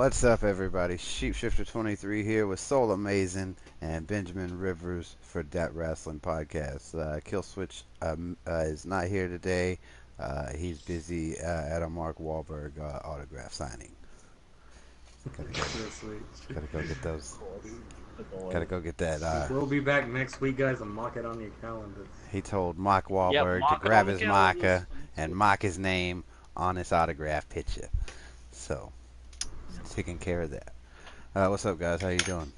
What's up, everybody? Sheepshifter 23 here with Soulamazin and Benjamin Rivers for Dat Wrasslin podcast. Killswitch is not here today. He's busy at a Mark Wahlberg autograph signing. Gotta go get those. Gotta go get that. We'll be back next week, guys, and mark it on your calendar. He told Mark Wahlberg to grab his marker and mark his name on his autograph picture. So, taking care of that. What's up, guys? How you doing?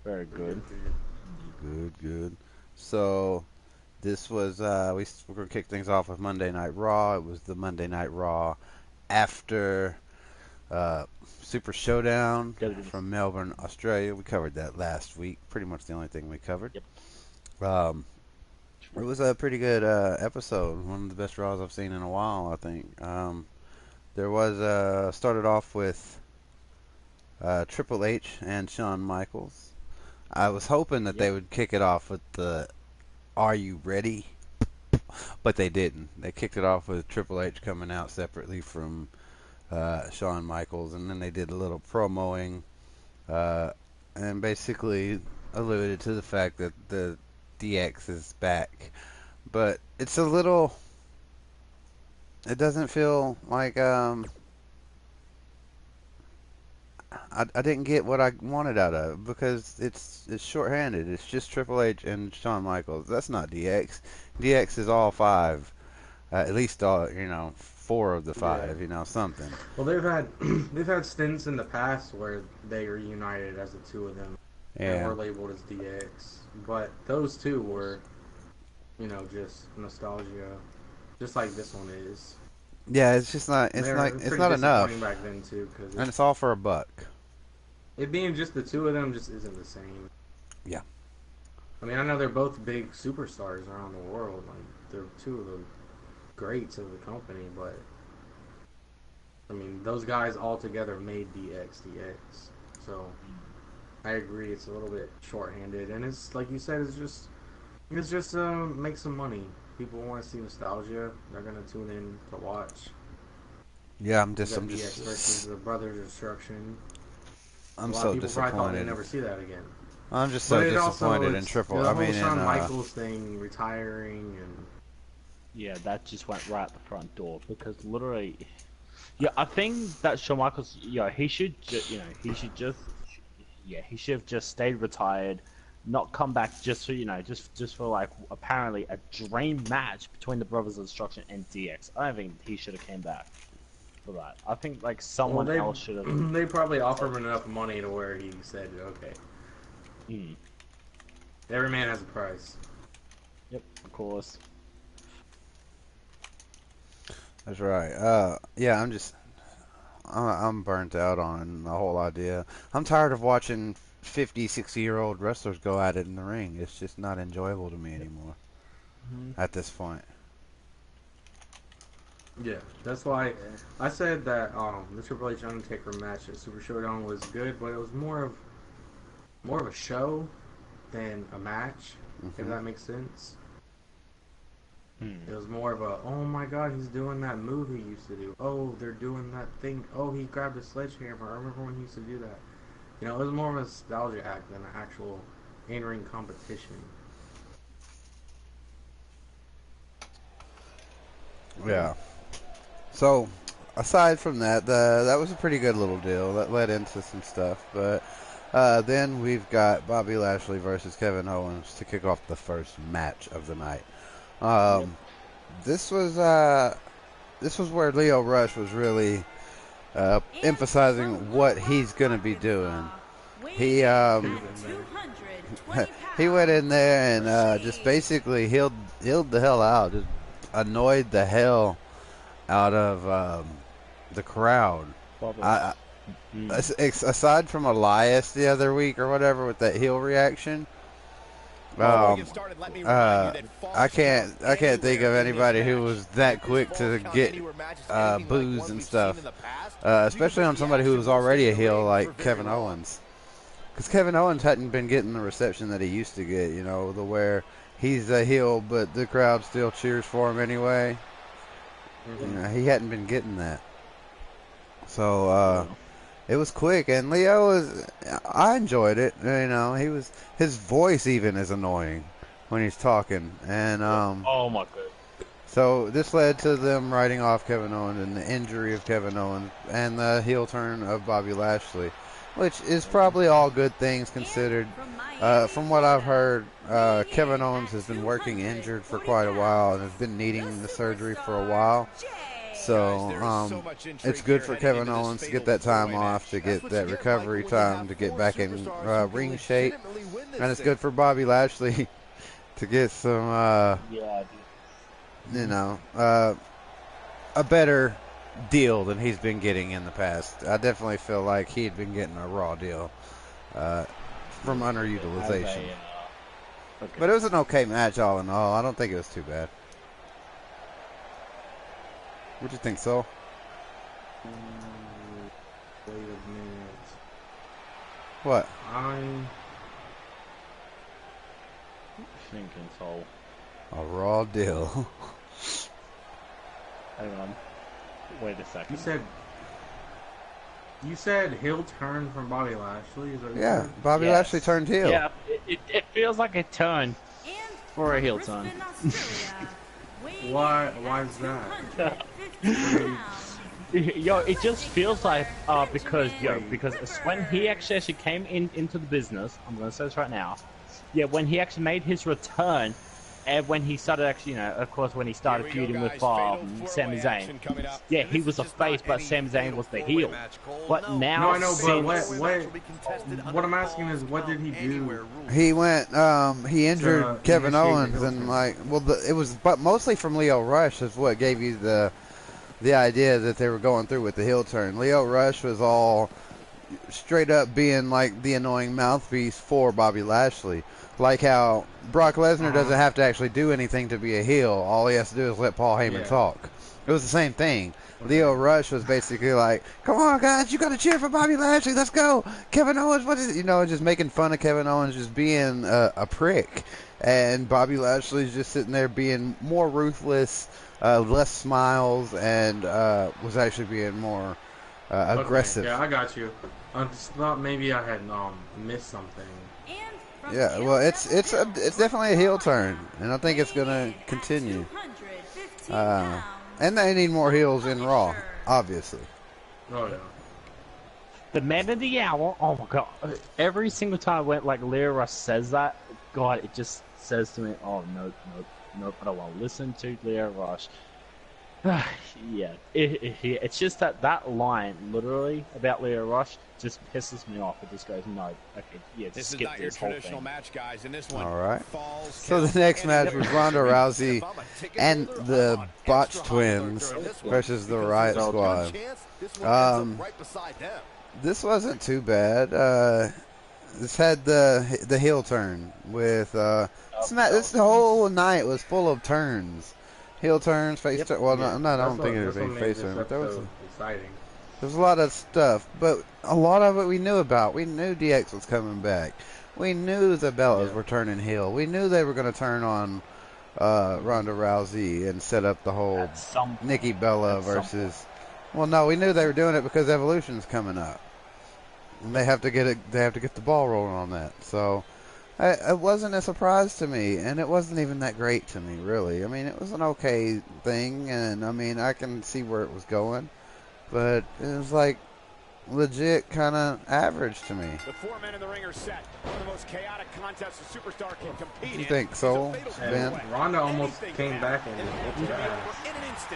Very good. Good. So, this was, we're going to kick things off with Monday Night Raw. It was the Monday Night Raw after Super Showdown from Melbourne, Australia. We covered that last week. Pretty much the only thing we covered. Yep. It was a pretty good episode. One of the best Raws I've seen in a while, I think. There was, started off with Triple H and Shawn Michaels. I was hoping that they would kick it off with the "Are you ready?" But they didn't. They kicked it off with Triple H coming out separately from Shawn Michaels, and then they did a little promoing and basically alluded to the fact that the DX is back. But it's a little... It doesn't feel like... I didn't get what I wanted out of it because it's shorthanded. It's just Triple H and Shawn Michaels. That's not DX. DX is all five. At least all, four of the five, something. Well, they've had stints in the past where they reunited as the two of them and were labeled as DX. But those two were, just nostalgia, just like this one is. Yeah, it's just not. It's not enough. Back then too, and it's all for $1. It being just the two of them just isn't the same. Yeah. I mean, I know they're both big superstars around the world. Like, they're two of the greats of the company, but I mean, those guys all together made DX. So I agree, it's a little bit shorthanded, and it's like you said, it's just make some money. People want to see nostalgia; they're gonna tune in to watch. Yeah, I'm DX versus the Brothers Destruction. I'm so disappointed. People probably thought they'd never see that again. I'm just so disappointed in Triple. The whole Shawn Michaels thing, retiring, and yeah, that just went right at the front door because literally, I think that Shawn Michaels, he should have just stayed retired, not come back just for just for like apparently a dream match between the Brothers of Destruction and DX. I don't think he should have came back for that. I think like someone else should have. They probably offered him enough money to where he said, "Okay." Every man has a price. Yep, of course. That's right. Yeah, I'm burnt out on the whole idea. I'm tired of watching 50, 60-year-old wrestlers go at it in the ring. It's just not enjoyable to me anymore at this point. Yeah, that's why I said that the Triple H Undertaker match at Super Showdown was good, but it was more of a show than a match, if that makes sense. It was more of a, oh my god, he's doing that move he used to do. Oh, they're doing that thing. Oh, he grabbed a sledgehammer. I remember when he used to do that. It was more of a nostalgia act than an actual in-ring competition. Yeah. So, aside from that, that was a pretty good little deal. That led into some stuff. But then we've got Bobby Lashley versus Kevin Owens to kick off the first match of the night. This was where Leo Rush was really emphasizing what he's gonna be doing. He he went in there and just basically healed the hell out, just annoyed the hell out of the crowd. Aside from Elias the other week or whatever with that heel reaction. I can't think of anybody who was that quick to get boos and stuff, especially on somebody who was already a heel like Kevin Owens, because Kevin Owens hadn't been getting the reception that he used to get, the where he's a heel but the crowd still cheers for him anyway. He hadn't been getting that. So It was quick, and Leo was. I enjoyed it. You know, his voice even is annoying when he's talking, and Oh my god. So this led to them writing off Kevin Owens and the injury of Kevin Owens and the heel turn of Bobby Lashley, which is probably all good things considered. From what I've heard, Kevin Owens has been working injured for quite a while and has been needing the surgery for a while. So it's good for Kevin Owens to get that time off, to get that recovery time, to get back in ring shape. And it's good for Bobby Lashley to get some, you know, a better deal than he's been getting in the past. I definitely feel like he'd been getting a raw deal from underutilization. Okay. But it was an okay match all in all. I don't think it was too bad. What do you think, Sol? Wait a minute. What? I'm thinking, Sol. A raw deal. Hang on. Wait a second. You said heel turn from Bobby Lashley? Is that Yeah, Bobby Lashley turned heel. Yeah, it feels like a turn for a heel turn. Why is that? Yo, it just feels like because when he actually came into the business, I'm gonna say this right now. Yeah, when he actually made his return, and when he started actually, you know, of course, when he started feuding with Sami Zayn, yeah, he was a face, but Sami Zayn was the heel. But now, no, I know, but what I'm asking is, what did he do? He went, he injured Kevin Owens, and but mostly from Leo Rush is what gave you the idea that they were going through with the heel turn. Leo Rush was all straight up being like the annoying mouthpiece for Bobby Lashley. Like how Brock Lesnar doesn't have to actually do anything to be a heel. All he has to do is let Paul Heyman talk. It was the same thing. Okay. Leo Rush was basically like, come on, guys, you got to cheer for Bobby Lashley. Let's go. Kevin Owens, what is it? You know, just making fun of Kevin Owens just being a prick. And Bobby Lashley's just sitting there being more ruthless, less smiles, and was actually being more aggressive. Yeah, I got you. I just thought maybe I had missed something. Yeah, well, it's definitely a heel turn, and I think it's gonna continue. And they need more heels in Raw, obviously. Oh yeah. The man of the hour. Oh my god! Every single time I went, like Leo Rush says that, God, it just says to me, "Oh no, I don't want to listen to Leo Rush." Yeah, it's just that line, literally, about Leo Rush just pisses me off. It just goes, no, okay, yeah, just skip this whole thing. Match, guys, and this one all right. So the next match was Ronda Rousey and the Botch Twins versus the Riot Squad. This wasn't too bad. This had the heel turn with this whole night was full of turns. Heel turns, face turns. Well, I don't think it was a face turn, but there was exciting. There was a lot of stuff, but a lot of it we knew about. We knew DX was coming back. We knew the Bellas were turning heel. We knew they were going to turn on Ronda Rousey and set up the whole Nikki Bella versus. Well, no, we knew they were doing it because Evolution's coming up, and they have to get it. They have to get the ball rolling on that. So. It wasn't a surprise to me, and it wasn't even that great to me, really. I mean, it was an okay thing, and I mean, I can see where it was going, but it was like legit kind of average to me. The 4 men in the ring are set. One of the most chaotic contests a superstar can compete in. What do you think, Soul? Ben? Ronda almost came back and whooped her ass.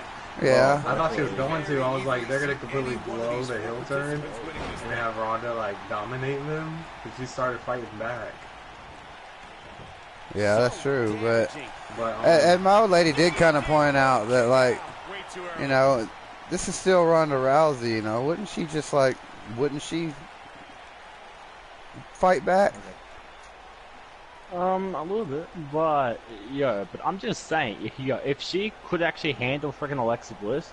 Yeah. Well, I thought she was going to. I was like, they're going to completely blow the heel turn and have Ronda, like, dominate them, but she started fighting back. Yeah, that's true, but and my old lady did kind of point out that, like, you know, this is still Ronda Rousey, you know, wouldn't she fight back? A little bit, but I'm just saying, if she could actually handle freaking Alexa Bliss,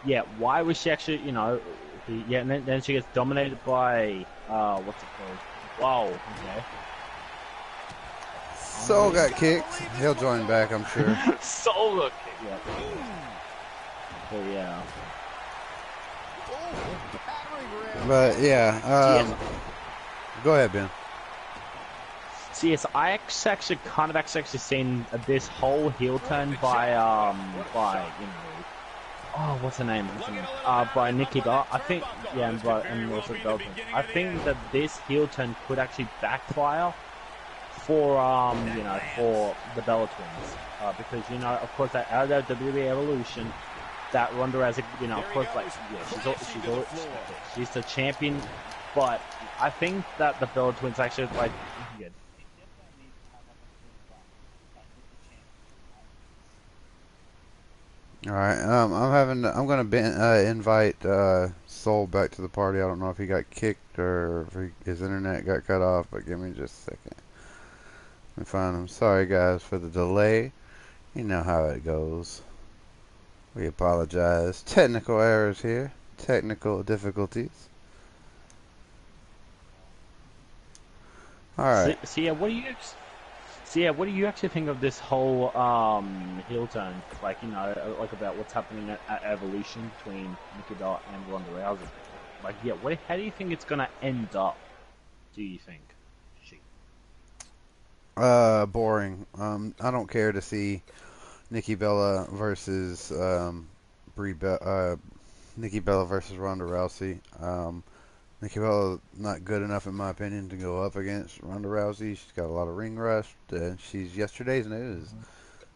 yeah, why was she actually, you know, and then she gets dominated by, what's it called? Whoa, okay. Soul got kicked. He'll join back, I'm sure. Soul got kicked. Yeah. But yeah. But yeah, go ahead, Ben. So yes, I actually kind of actually seen this whole heel turn by what's her name? By Nikki Bella. I think and also Belton. I think that this heel turn could actually backfire for for the Bella Twins because of course that out of WWE Evolution, that Ronda Rousey, of course she's the champion, but I think that the Bella Twins actually All right, I'm gonna invite Soul back to the party. I don't know if he got kicked or if his internet got cut off, but give me just a second. Let me find him. Sorry guys for the delay. You know how it goes. We apologize. Technical errors here. Technical difficulties. All right. So yeah, what do you actually think of this whole heel turn? Like about what's happening at Evolution between Nikki Bella and Ronda Rousey. How do you think it's gonna end up? Do you think? Boring. I don't care to see Nikki Bella versus Nikki Bella versus Ronda Rousey. Nikki Bella not good enough in my opinion to go up against Ronda Rousey. She's got a lot of ring rust, and she's yesterday's news,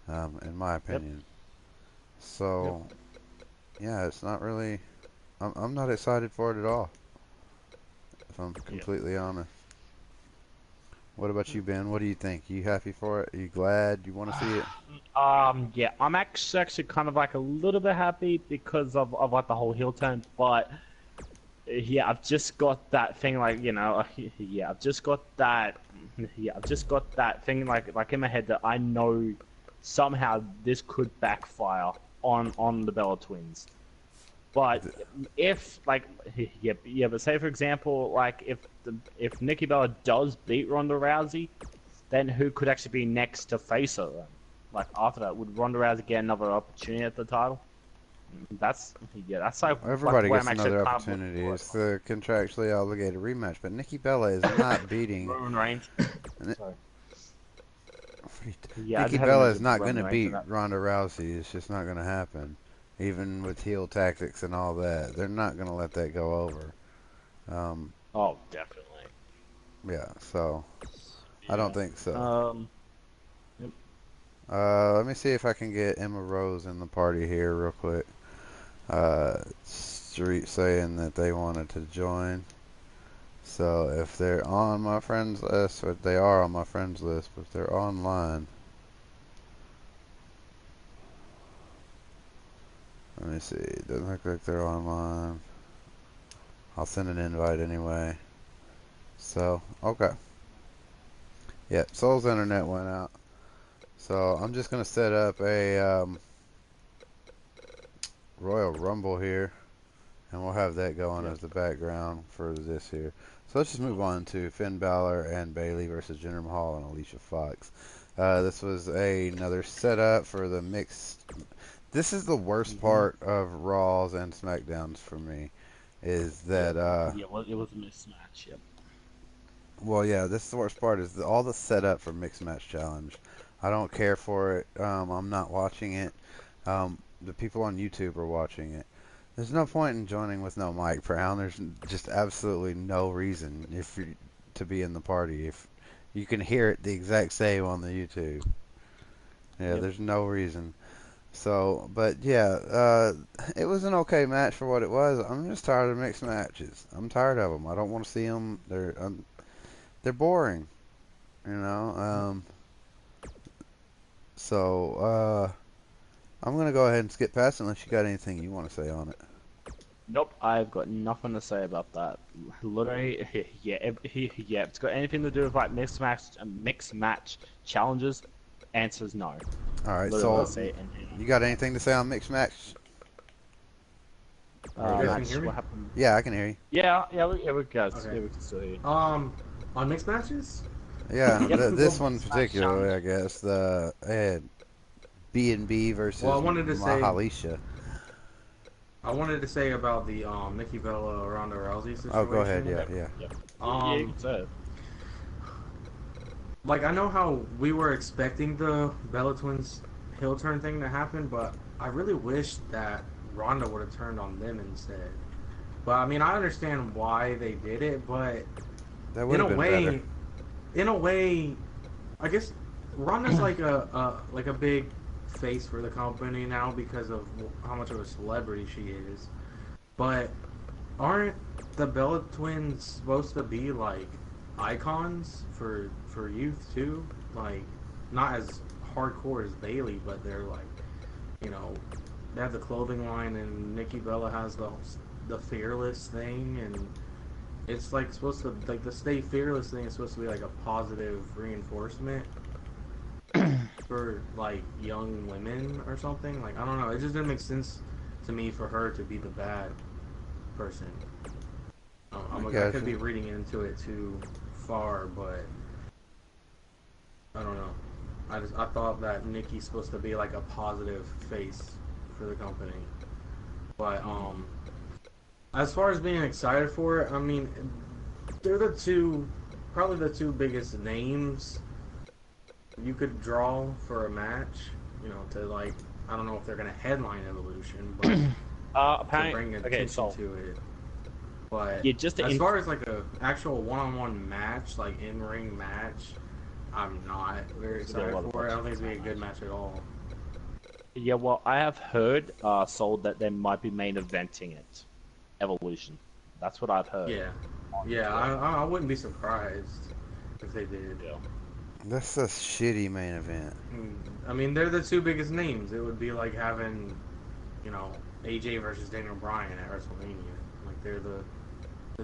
in my opinion. Yep. So, yeah, it's not really. I'm not excited for it at all. If I'm completely honest. What about you, Ben? What do you think? You happy for it? Are you glad? You want to see it? Yeah, I'm actually kind of like a little bit happy because of like the whole heel turn, but yeah, I've just got that thing I've just got that thing like in my head that I know somehow this could backfire on the Bella Twins. But if but say for example, if Nikki Bella does beat Ronda Rousey, then who could actually be next to face her then? Like after that, would Ronda Rousey get another opportunity at the title? That's like everybody gets another opportunity. It's the contractually obligated rematch, but Nikki Bella is not beating Roman Reigns. Nikki Bella is not going to beat Ronda Rousey. It's just not going to happen. Even with heel tactics and all that, they're not going to let that go over. Oh, definitely. Yeah, so I don't think so. Yep. Let me see if I can get Emma Rose in the party here real quick. Street saying that they wanted to join. So if they're on my friends list, or they are on my friends list, but if they're online. Let me see. Doesn't look like they're online. I'll send an invite anyway. So, okay. Yeah, Soul's internet went out. So, I'm just going to set up a Royal Rumble here. And we'll have that going as the background for this here. So, let's just move on to Finn Balor and Bayley versus Jinder Mahal and Alicia Fox. This was another setup for the mixed... This is the worst part of Raws and Smackdowns for me, is that it was a mismatch. Yep. Well, yeah, this is the worst part is all the setup for mixed match challenge. I don't care for it. I'm not watching it. The people on YouTube are watching it. There's no point in joining with no Mike Brown. There's just absolutely no reason to be in the party if you can hear it the exact same on the YouTube. Yeah, There's no reason. So, but yeah, it was an okay match for what it was. I'm just tired of mixed matches. I'm tired of them. I don't want to see them. They're boring, So, I'm gonna go ahead and skip past it unless you got anything you want to say on it. Nope, I've got nothing to say about that. Literally, if it's got anything to do with like mixed match challenges, answer's no. All right, Literally, so you got anything to say on mixed match? Match, what happened? Yeah, I can hear you. Yeah, we can still hear you. On mixed matches? Yeah, this one particularly, I guess. The B&B versus Well, I wanted to say Mahalisha. I wanted to say about the Nikki Bella Ronda Rousey situation. Oh, go ahead. Yeah, yeah. Yeah, you can say it. Like, I know how we were expecting the Bella Twins heel turn thing to happen, but I really wish that Ronda would have turned on them instead. But I mean, I understand why they did it, but That would in a have been way, better. I guess Ronda's like a big face for the company now because of how much of a celebrity she is. But aren't the Bella Twins supposed to be like icons for youth too? Like, not as hardcore as Bailey, but they're like, you know, they have the clothing line, and Nikki Bella has the fearless thing, and it's like supposed to, like, the stay fearless thing is supposed to be like a positive reinforcement for like young women or something. Like, I don't know, it just didn't make sense to me for her to be the bad person. I could be reading into it too far, but I don't know. I thought that Nikki's supposed to be like a positive face for the company, but as far as being excited for it, I mean, they're probably the two biggest names you could draw for a match. You know, to like, I don't know if they're gonna headline Evolution, but to bring attention to it. But yeah, just as far as like a actual one-on-one match, like in-ring match, I'm not very excited for it. I don't think it's gonna be a good match at all. Yeah, well, I have heard sold that they might be main eventing it, Evolution. That's what I've heard. Yeah, I wouldn't be surprised if they did. Yeah. That's a shitty main event. I mean, they're the two biggest names. It would be like having, you know, AJ versus Daniel Bryan at WrestleMania. Like, they're the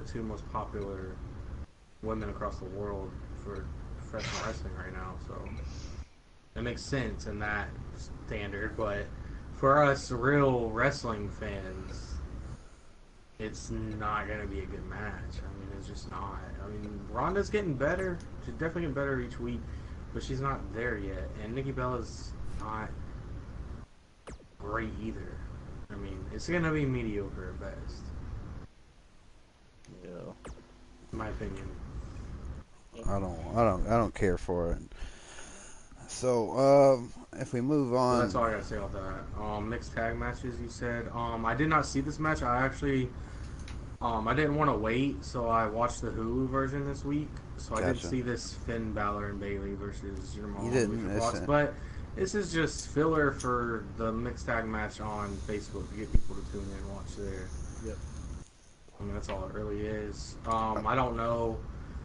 two most popular women across the world for professional wrestling right now. So it makes sense in that standard. But for us real wrestling fans, it's not going to be a good match. I mean, it's just not. I mean, Ronda's getting better. She's definitely getting better each week, but she's not there yet. And Nikki Bella's not great either. I mean, it's going to be mediocre at best. Yeah. In my opinion. I don't care for it. So, if we move on, So that's all I gotta say about that. Mixed tag matches, you said. I did not see this match. I actually, I didn't want to wait, so I watched the Hulu version this week. So I didn't Gotcha. see this Finn Balor and Bailey versus Jinder Mahal. You didn't and Alicia miss Fox, it. but this is just filler for the mixed tag match on Facebook to get people to tune in and watch there. Yep. I mean, that's all it really is. I don't know.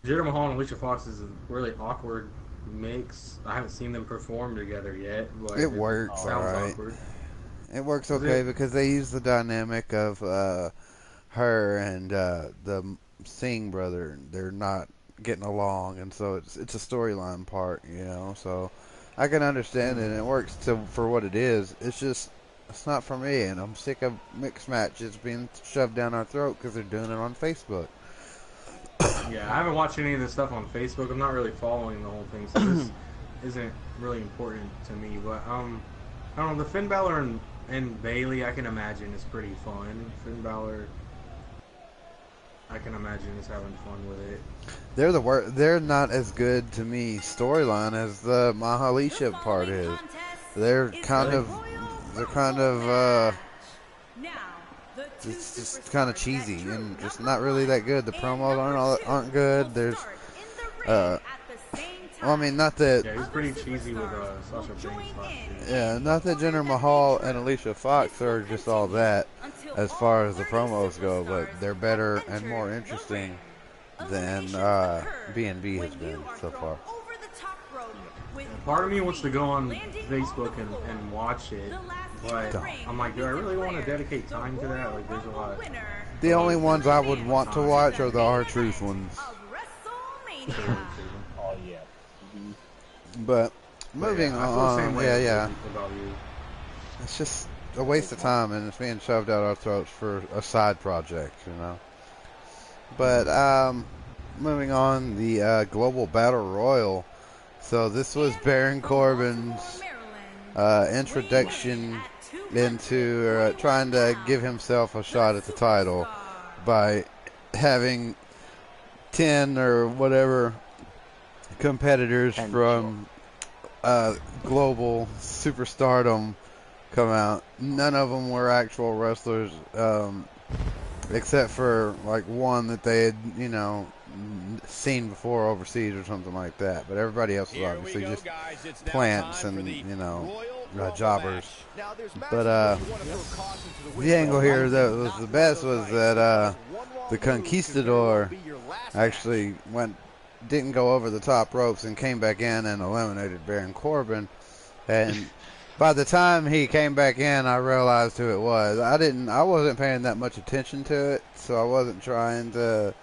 Jinder Mahal and Alicia Fox is a really awkward mix. I haven't seen them perform together yet. But it works sounds alright. awkward. It works okay because they use the dynamic of her and the Singh brother. They're not getting along, and so it's a storyline part, you know. So I can understand it, and it works for what it is. It's not for me, and I'm sick of mixed matches being shoved down our throat because they're doing it on Facebook. Yeah, I haven't watched any of this stuff on Facebook. I'm not really following the whole thing, so this isn't really important to me. But I don't know. The Finn Balor and Bailey, I can imagine is pretty fun. Finn Balor, I can imagine is having fun with it. They're not as good to me storyline as the Mahalisha part is. They're kind of it's just kind of cheesy and just not really that good. The promos aren't good. There's well, I mean, not that. Yeah, he's pretty cheesy with Sasha Banks last year. Yeah, not that Jinder Mahal and Alicia Fox are just all that as far as the promos go, but they're better and more interesting than B&B has been so far. Part of me wants to go on Facebook and watch it, but I'm like, do I really want to dedicate time to that? Like, there's a lot. The only ones I would want to watch are the R-Truth ones. Oh yeah. But moving I feel the same on, way yeah. about you. It's just a waste of time, and it's being shoved down our throats for a side project, you know. But moving on, the Global Battle Royal. So this was Baron Corbin's introduction into trying to give himself a shot at the title by having 10 or whatever competitors from global superstardom come out. None of them were actual wrestlers, except for like one that they had, you know, seen before overseas or something like that. But everybody else was obviously just plants and, you know, jobbers. But the angle here that was the best was that the Conquistador actually didn't go over the top ropes and came back in and eliminated Baron Corbin. And by the time he came back in, I realized who it was. I wasn't paying that much attention to it, so I wasn't trying to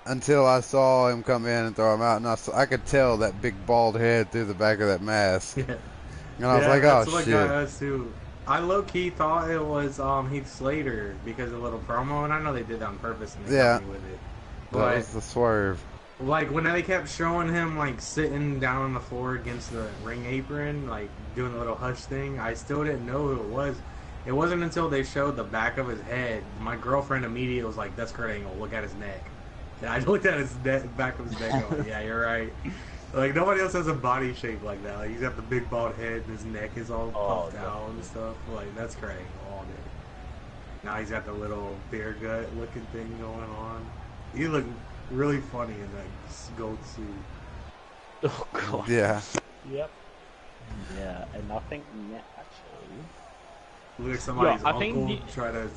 until I saw him come in and throw him out, and I could tell that big bald head through the back of that mask. Yeah. And I was like, oh like shit. Us too. I low-key thought it was Heath Slater because of a little promo, and I know they did that on purpose and they got me with it. But that was the swerve. Like when they kept showing him like sitting down on the floor against the ring apron, like doing the little hush thing, I still didn't know who it was. It wasn't until they showed the back of his head. My girlfriend immediately was like, "That's Kurt Angle. Look at his neck." And I looked at his back of his neck. Going, yeah, you're right. Like nobody else has a body shape like that. Like he's got the big bald head, and his neck is all puffed out and stuff. Like that's Kurt Angle all day. Now he's got the little beer gut looking thing going on. He looked really funny in that gold suit. Oh god. Yeah. Yep. Yeah, and I think actually. Look like somebody's I uncle think try to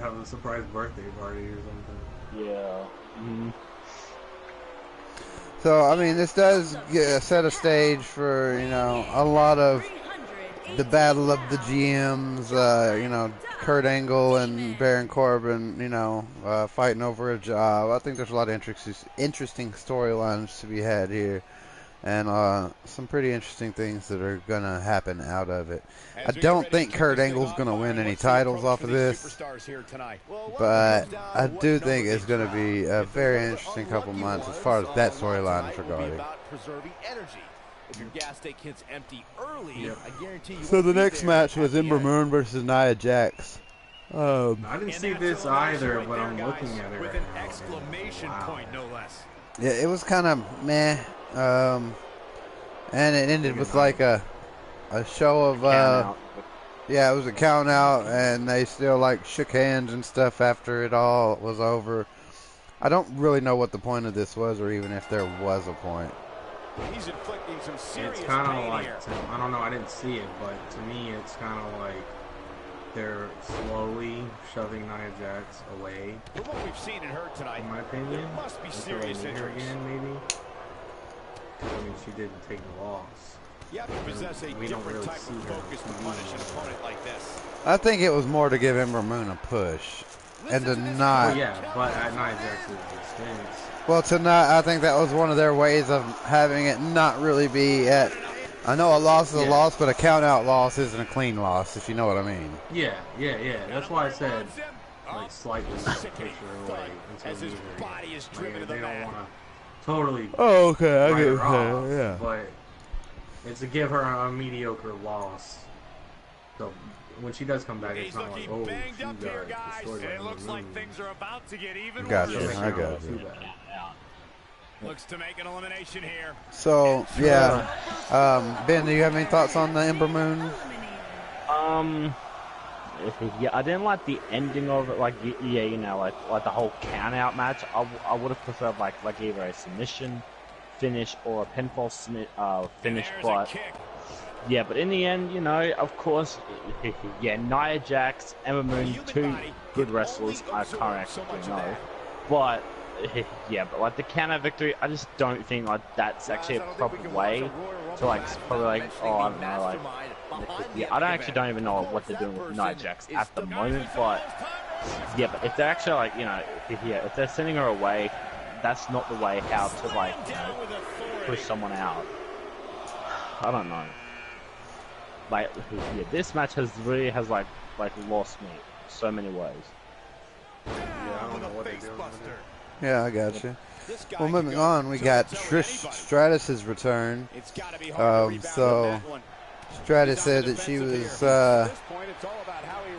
have a surprise birthday party or something. Yeah. Mm-hmm. So I mean, this does set a stage for, you know, a lot of the battle of the GMs. You know, Kurt Angle and Baron Corbin, you know, fighting over a job. I think there's a lot of interesting storylines to be had here, and some pretty interesting things that are gonna happen out of it. I don't think Kurt Angle's gonna win any titles off of this, but I do think it's gonna be a very interesting couple months as far as that storyline is regarding. If your gas tank hits empty early, I guarantee you. So the next match was Ember Moon versus Nia Jax. I didn't see this either, but I'm looking at it with right an now. exclamation point, no less. Yeah, it was kind of meh. And it ended with like a show of yeah, it was a count out, and they still like shook hands and stuff after it all was over. I don't really know what the point of this was, or even if there was a point. He's inflicting some serious It's kind pain of like, here. I don't know, I didn't see it, but to me it's kind of like they're slowly shoving Nia Jax away. From what we've seen and heard tonight, In my opinion, there must be serious until they meet her injuries. again, maybe. I mean, she didn't take the loss. You have to possess a We don't different really type see of her focus to on punish an TV. opponent like this. I think it was more to give Ember Moon a push, and to not. Oh yeah, but at Nia Jax's expense. Well, tonight I think that was one of their ways of having it not really be at. I know a loss is a loss, but a count out loss isn't a clean loss, if you know what I mean. Yeah. That's why I said like slightly push her away until As his either. body is driven to the They don't mat. want to totally Oh, okay, I write get her what off, you're saying, yeah. but it's to give her a mediocre loss. So when she does come back, it's He's not like, looking oh, banged she up got here, guys. destroyed by It looks Ember like Moon. things are about to get even Gotcha, worse. I got Too you. bad. Looks to make an elimination here. So, yeah. Ben, do you have any thoughts on the Ember Moon? Yeah, I didn't like the ending of it. Like, yeah, you know, like the whole count out match. I would have preferred like either a submission finish or a pinfall finish. There's a But kick. yeah, but in the end, you know, of course, yeah, Nia Jax, Ember Moon, two good wrestlers. I can't actually know, but yeah, but like the count out victory, I just don't think like that's actually a proper way to like probably like I don't know like. Yeah, I don't even know what they're doing with Nia Jax at the moment, but yeah, but if they're actually like, you know, if they're sending her away, that's not the way how to like, you know, push someone out. I don't know. Like, yeah, this match really has like lost me so many ways. Yeah, I don't know what they're doing. Yeah, I got you. Well, moving on, we got Trish Stratus's return. It's gotta be hard to rebound from So that one. Stratus said that she was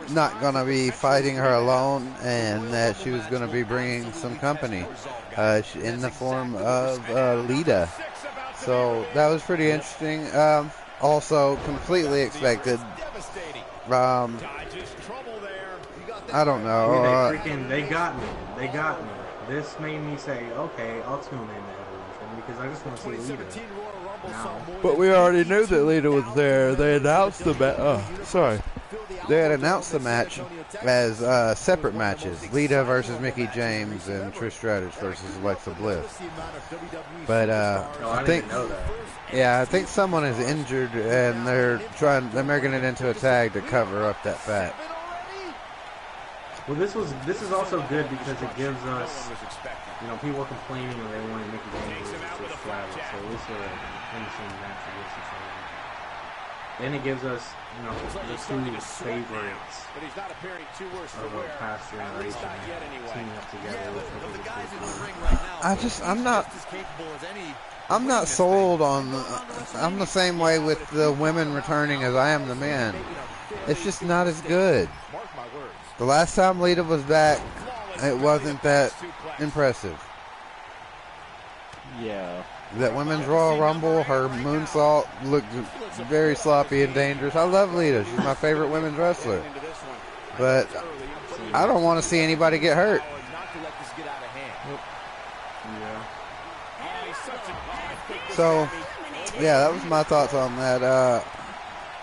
not going to be fighting her alone, and that she was going to be bringing some company in the form of Lita. So that was pretty interesting. Also, completely expected. I don't know. They got me. They got me. This made me say, okay, I'll tune in to Evolution because I just want to see Lita. Now. But we already knew that Lita was there. They announced the They had announced the match as separate matches: Lita versus Mickey James and Trish Stratus versus Alexa Bliss. But I think, I think someone is injured, and they're making it into a tag to cover up that fact. Well, this is also good because it gives us, people were complaining that they wanted Mickey James to Stratus, so at least they're finishing match against each other. Then it gives us, the two favorites of a past generation teaming up together. I'm not sold on. I'm the same way with the women returning as I am the men. It's just not as good. The last time Lita was back, it wasn't that impressive. Yeah. That Women's Royal Rumble, her moonsault looked very sloppy and dangerous. I love Lita. She's my favorite women's wrestler. But I don't want to see anybody get hurt. So, yeah, that was my thoughts on that.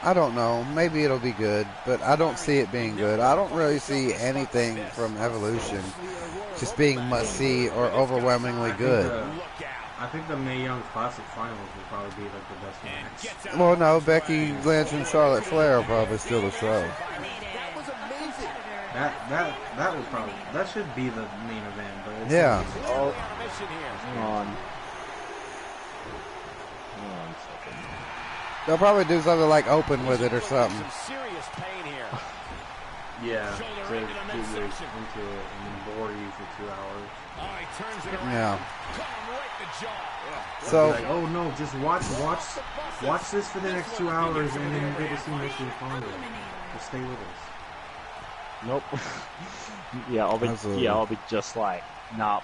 I don't know. Maybe it'll be good, but I don't see it being good. I don't really see anything from Evolution just being must-see or overwhelmingly good. I think the Mae Young Classic Finals will probably be like the best match. Well, no, Becky Lynch and Charlotte Flair will probably steal the show. That should be the main event, but it's yeah. Hang on. Hang on a second. They'll probably do something like open with it or something. Yeah, to get you into it and bore you for 2 hours. Yeah. So, like, oh no, just watch this for the next 2 hours, and then you get to see Mickey and Fonda. Just stay with us. Nope. I'll be just like, nah,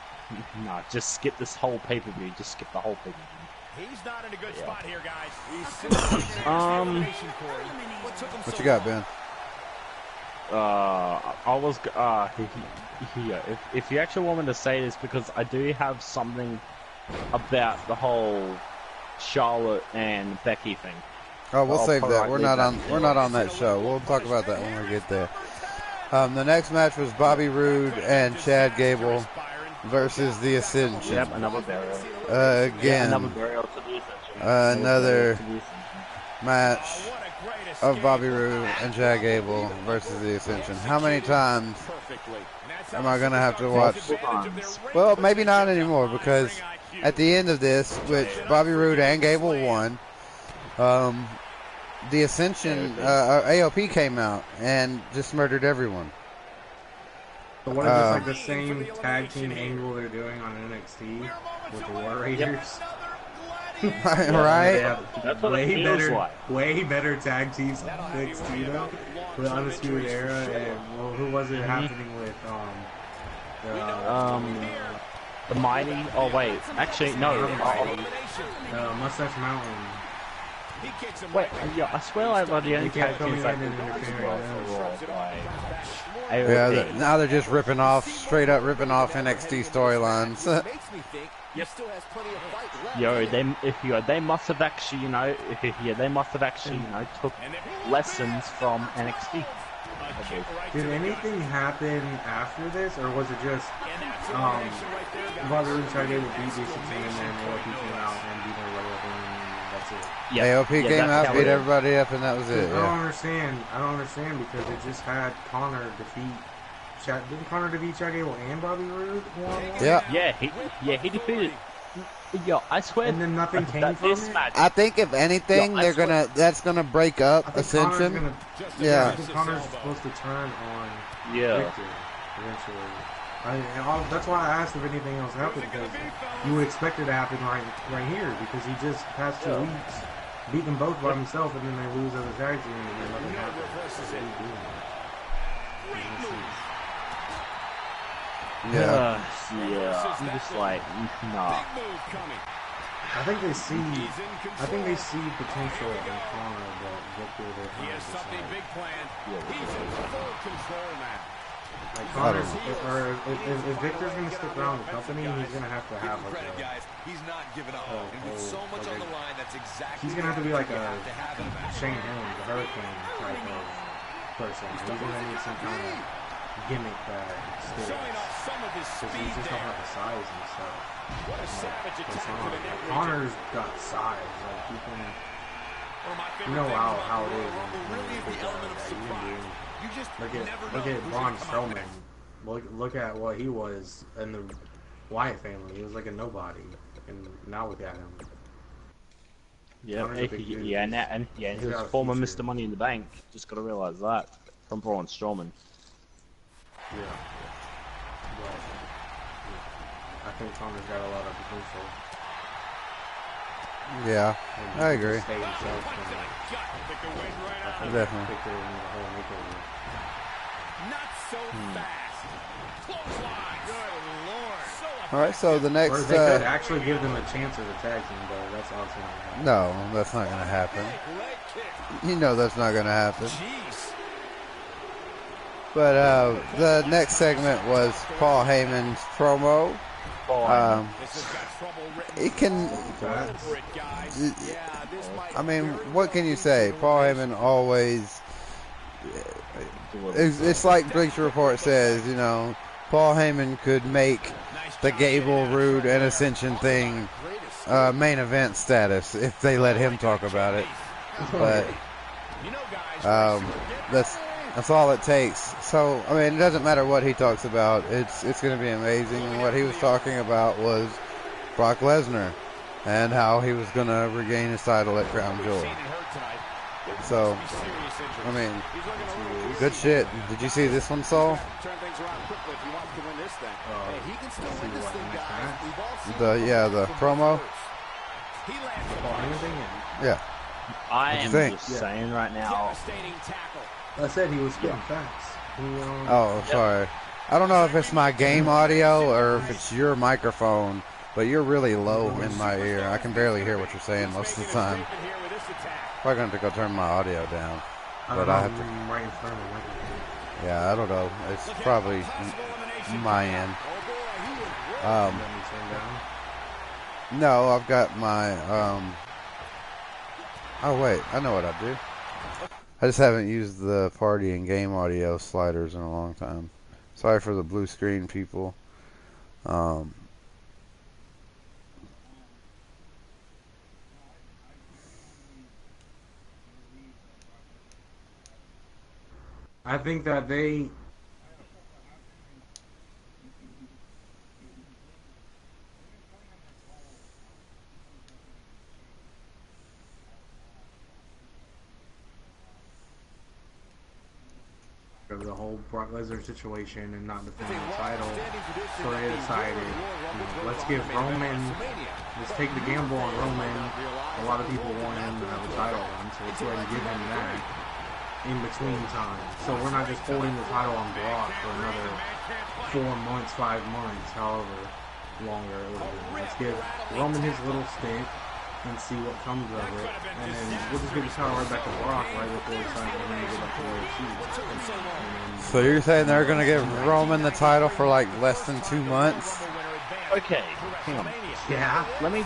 just skip this whole pay-per-view. Just skip the whole pay-per-view. He's not in a good spot here, guys. What you got, Ben? If you actually want me to say this, because I do have something about the whole Charlotte and Becky thing. Oh, we'll save that. We're not on that show. We'll talk about that when we get there. The next match was Bobby Roode and Chad Gable versus the Ascension. Yep, another burial. Again, another burial to the Ascension. Another match of Bobby Roode and Chad Gable versus the Ascension. How many times am I going to have to watch? Well, maybe not anymore, because at the end of this, which Bobby Roode and Gable won, the Ascension, AOP came out and just murdered everyone. So what is this, like the same tag team angle they're doing on NXT with the War Raiders? Right? That's what it feels like. Way better tag teams than NXT though. With Undisputed Era and who was it happening with? The Mighty. Oh wait, actually no. Mustache Mountain. Wait, yeah, I swear I love the only tag teams that now they're just straight up ripping off NXT storylines. They must have actually, took lessons from NXT. Did anything happen after this, or was it just Bobby Roode tried to beat DC and then AOP came out and beat her right up, and that's it? AOP came out, beat everybody up, and that was it. I don't understand because it just had Connor defeat. Didn't Connor defeat Chad Gable and Bobby Roode? Yeah, he defeated. Yo, I swear. And then nothing came from it? match. I think if anything, that's gonna break up Ascension. I think Connor's supposed to turn on Victor eventually. That's why I asked if anything else happened, because you would expect it to happen right here, because he just past 2 weeks beat them both by himself, and then they lose as a tag team, and then nothing happens. Yeah. Yeah. I'm just like, nah. I think they see potential in Connor that Victor they're He has something big planned. He's in full control now. Like Connor's, if Victor's going to stick around the company, he's going to have to have like a, guys. He's not giving up. And with so much on the line, that's exactly. He's going to have to be like a Shane Helms, the Hurricane type of person. He's going to need some kind of gimmick that sticks. Because he just don't have the size and stuff. What a savage attack to the neck. Connor's got size. Like he can, you know how it is. Look at Braun Strowman. Look at what he was in the Wyatt family. He was like a nobody, and now look at him. Yeah, he was former Mr. Money in the Bank. Just got to realize that from Braun Strowman. Yeah. But, I think Connor's got a lot of potential. Yeah, I agree. Definitely. Not so fast. Clothesline. Good Lord. All right, so the next. Or they could actually give them a chance as a tag team, but that's also not going to happen. No, that's not going to happen. You know that's not going to happen. Jeez. But the next segment was Paul Heyman's promo. It can. I mean, what can you say? Paul Heyman always. It's like Bleacher Report says, you know, Paul Heyman could make the Gable, Rude, and Ascension thing main event status if they let him talk about it. But that's all it takes. So, I mean, it doesn't matter what he talks about. It's going to be amazing. And what he was talking about was Brock Lesnar and how he was going to regain his title at Crown Jewel. So, I mean, good shit. Did you see this one, Saul? The promo. Yeah. I am just saying right now. I said he was spitting facts. Oh, sorry. I don't know if it's my game audio or if it's your microphone, but you're really low in my ear. I can barely hear what you're saying most of the time. Probably going to have to go turn my audio down. But I have to. Right in front of me. Yeah, I don't know. It's probably my end. No, I've got my. Oh wait, I know what I do. I just haven't used the party and game audio sliders in a long time. Sorry for the blue screen, people. I think that they. The whole Brock Lesnar situation and not defending the title, so they decided, let's give Roman, let's take the gamble on Roman. A lot of people want him to have a title run, so let's go ahead and give him that in between time. So we're not just holding the title on Brock for another 4 months, 5 months, however longer it will be. Let's give Roman his little stint and see what comes of it, and then we'll just give the title right back to Brock right before he signs the ring to go back to UFC. So you're saying they're going to give Roman the title for like less than 2 months? Okay, hang on. Yeah. Let me.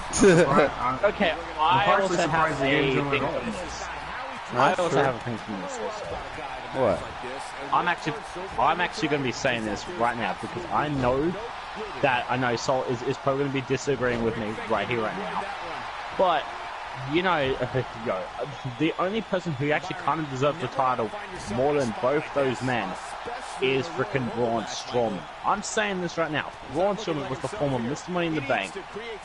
Okay, I also have a thing from this. I also have a thing from this also. What? I'm actually going to be saying this right now because I know Sol is probably going to be disagreeing with me right here, right now. But, you know, the only person who actually kind of deserves the title more than both those men is freaking Braun Strowman. I'm saying this right now. Braun Strowman was the former Mr. Money in the Bank,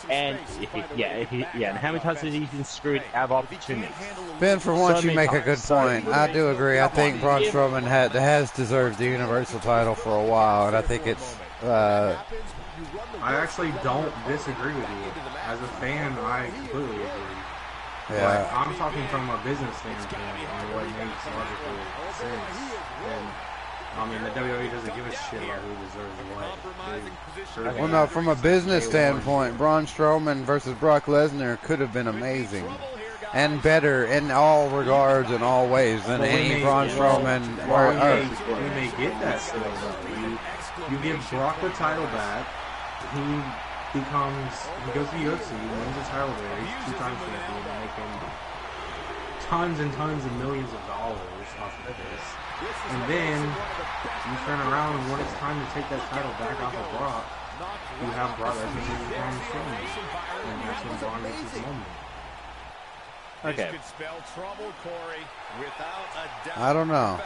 and and how many times has he been screwed out of opportunities? Ben, for once you make a good point. I do agree. I think Braun Strowman has deserved the Universal title for a while, and I think it's. I actually don't disagree with you. As a fan, I completely agree. Yeah. But I'm talking from a business standpoint on what makes logical sense. And I mean, the WWE doesn't give a shit about who deserves what. Well, no, from a business standpoint, Braun Strowman versus Brock Lesnar could have been amazing. And better in all regards and all ways than any Braun Strowman. We may get that still, though. You give Brock the title back. He goes to the UFC, wins the title there. He's 2-time champion, making tons and tons of millions of dollars off of this. And then you turn around and when it's time to take that title back off of Brock, you have Brock Lesnar and Braun Strowman. And that's when Braun gets his moment. Okay. I don't know.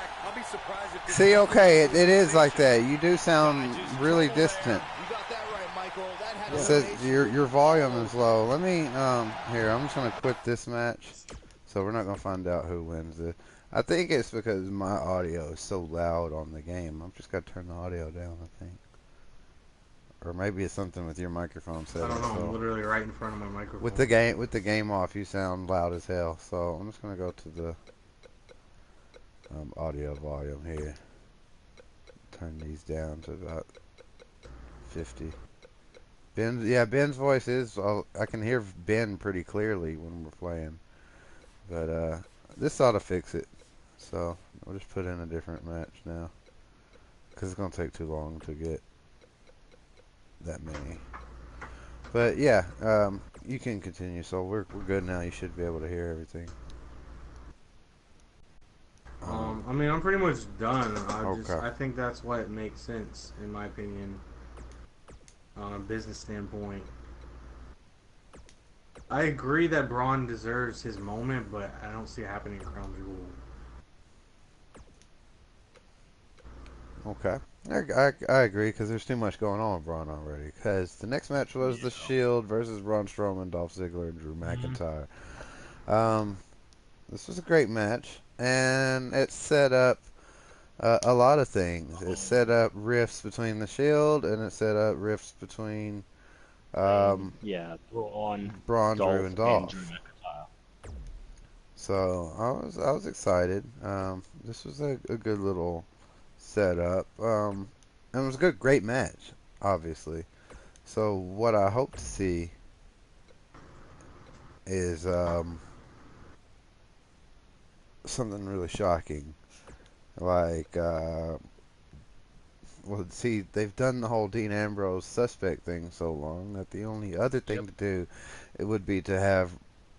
See, okay, it is like that. You do sound really distant. It says your volume is low. Let me here. I'm just gonna quit this match, so we're not gonna find out who wins this. I think it's because my audio is so loud on the game. I've just got to turn the audio down, I think. Or maybe it's something with your microphone setting. I don't know. So I'm literally right in front of my microphone. with the game off, you sound loud as hell. So I'm just gonna go to the audio volume here. Turn these down to about 50. Ben's voice is. I can hear Ben pretty clearly when we're playing. But this ought to fix it. So we'll just put in a different match now, because it's gonna take too long to get that many. But yeah, you can continue. So we're good now. You should be able to hear everything. I mean, I'm pretty much done. Okay. I think that's what makes sense, in my opinion, on a business standpoint. I agree that Braun deserves his moment, but I don't see it happening in Crown Jewel. Okay. I agree, because there's too much going on with Braun already. Because the next match was The Shield versus Braun Strowman, Dolph Ziggler, and Drew McIntyre. This was a great match, and it set up a lot of things. It set up rifts between The Shield, and it set up rifts between Braun, Drew, and Dolph. Drew McIntyre. So I was excited. This was a good little setup. And it was a great match, obviously. So what I hope to see is something really shocking. Like, well, see, they've done the whole Dean Ambrose suspect thing so long that the only other thing to do it would be to have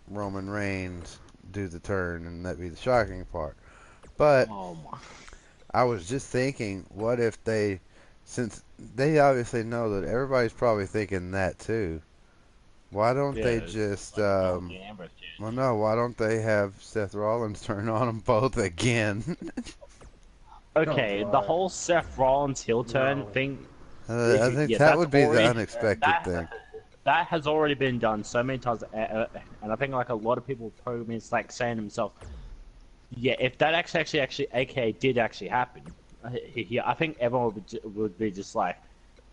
Roman Reigns do the turn, and that'd be the shocking part. But I was just thinking, what if they, since they obviously know that everybody's probably thinking that too, why don't they just, well, no, why don't they have Seth Rollins turn on them both again? Okay, the whole Seth Rollins heel turn thing. I think that would be the unexpected thing. That has already been done so many times, and I think like a lot of people probably it's like saying to themselves, yeah, if that actually AKA did actually happen, I think everyone would be just like,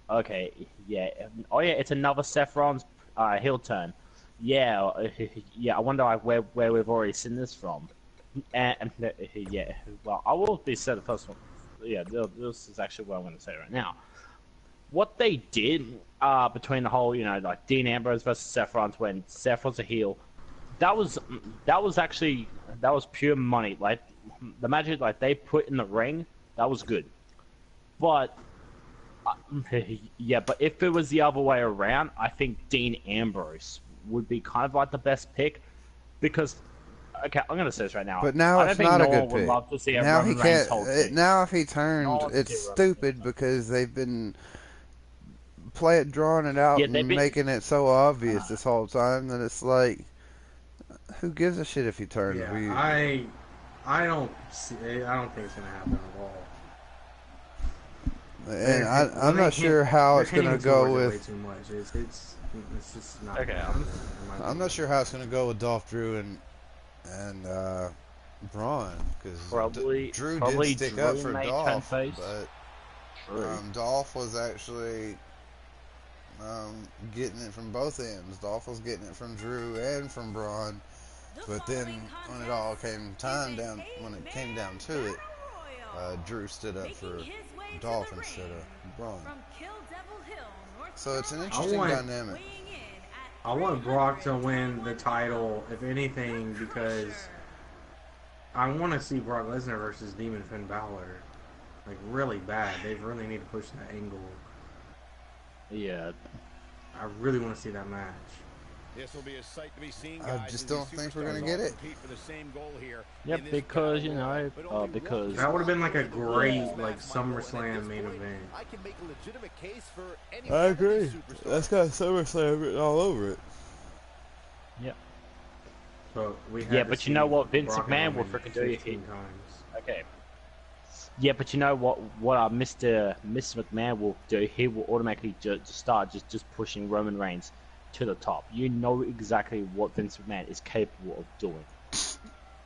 okay, yeah, oh yeah, it's another Seth Rollins heel turn. Yeah, I wonder like where we've already seen this from. And yeah, well, I will be said the first one. Yeah, this is actually what I'm going to say right now. What they did between the whole, like Dean Ambrose versus Seth Rollins when Seth was a heel, that was pure money. Like the magic like they put in the ring, that was good. But yeah, but if it was the other way around, I think Dean Ambrose would be kind of like the best pick because. Okay, I'm gonna say this right now. But now it's not a good pick. Love to see now he can't. Now if he No turned, one it's stupid because they've been drawing it out and making it so obvious this whole time that it's like, who gives a shit if he turns? Yeah, I don't think it's gonna happen at all. And I'm not sure how it's gonna go with. Way too much. It's just not. Okay. I'm not sure how it's gonna go with Dolph, Drew, and Braun, because Drew did stick up for Dolph, but Dolph was actually getting it from both ends. Dolph was getting it from Drew and from Braun, But then when it all came down to it, Drew stood up for Dolph instead of Braun. So it's an interesting dynamic. I want Brock to win the title, if anything, because I want to see Brock Lesnar versus Demon Finn Balor. Like, really bad. They really need to push that angle. Yeah. I really want to see that match. This will be a sight to be seen, I guys, just don't think we're going to get it. for the same goal here Yep, because, you know, because... That would have been like a great, like, SummerSlam main event. I can make a legitimate case for any I agree. That's got SummerSlam written all over it. Yep. But but you know what Vince McMahon will freaking do if he... times. Okay. Yeah, but you know what Mr. McMahon will do? He will automatically start just pushing Roman Reigns to the top. You know exactly what Vince McMahon is capable of doing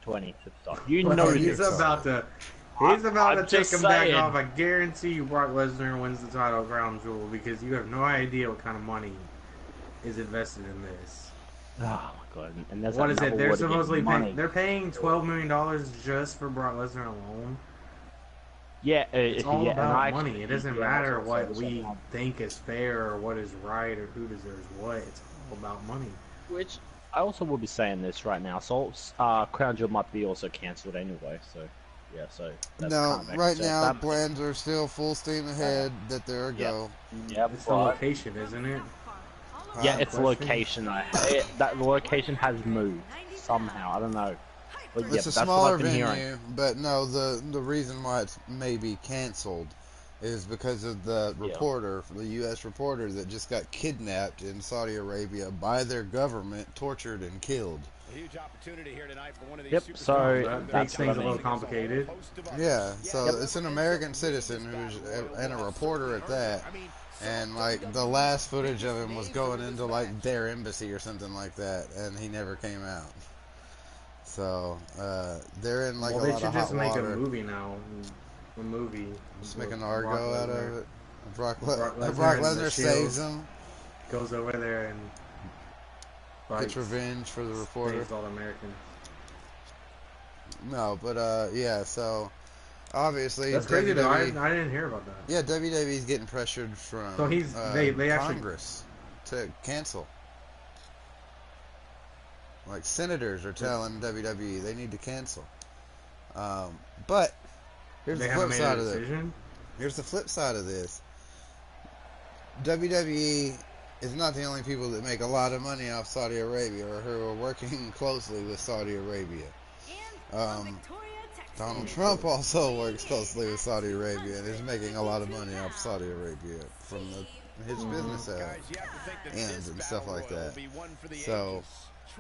to any superstar. You know he's about to take him back off. I guarantee you Brock Lesnar wins the title crown jewel because you have no idea what kind of money is invested in this. Oh my god! And that's what is it? They're supposedly paying $12 million just for Brock Lesnar alone. Yeah, it's all about money. It doesn't matter what we think is fair or what is right or who deserves what. It's all about money. Which I also will be saying this right now. So Crown Jewel might be also cancelled anyway. So yeah, so that's no, right now plans are still full steam ahead. That they're a go. Yeah, it's the location, isn't it? Yeah, it's the location. That location has moved somehow. I don't know. But it's a smaller venue, but no, the reason why it's maybe canceled is because of the reporter, the U.S. reporter that just got kidnapped in Saudi Arabia by their government, tortured and killed. A huge opportunity here tonight for one of these so that makes things a little complicated. Yeah, so it's an American citizen and a reporter at that. And like the last footage of him was going into like their embassy or something like that, and he never came out. So they're in like a lot of hot water. They should just make a movie now. A movie. Just make an Argo out of it. Brock Lesnar saves him. Goes over there and gets revenge for the reporter. All American. No, but yeah. So obviously, that's crazy though. I didn't hear about that. Yeah, WWE's getting pressured from Congress to cancel. Like senators are telling WWE they need to cancel. But here's the flip side of this. Here's the flip side of this. WWE is not the only people that make a lot of money off Saudi Arabia or who are working closely with Saudi Arabia. Donald Trump also works closely with Saudi Arabia and is making a lot of money off Saudi Arabia from his business ends and stuff like that. So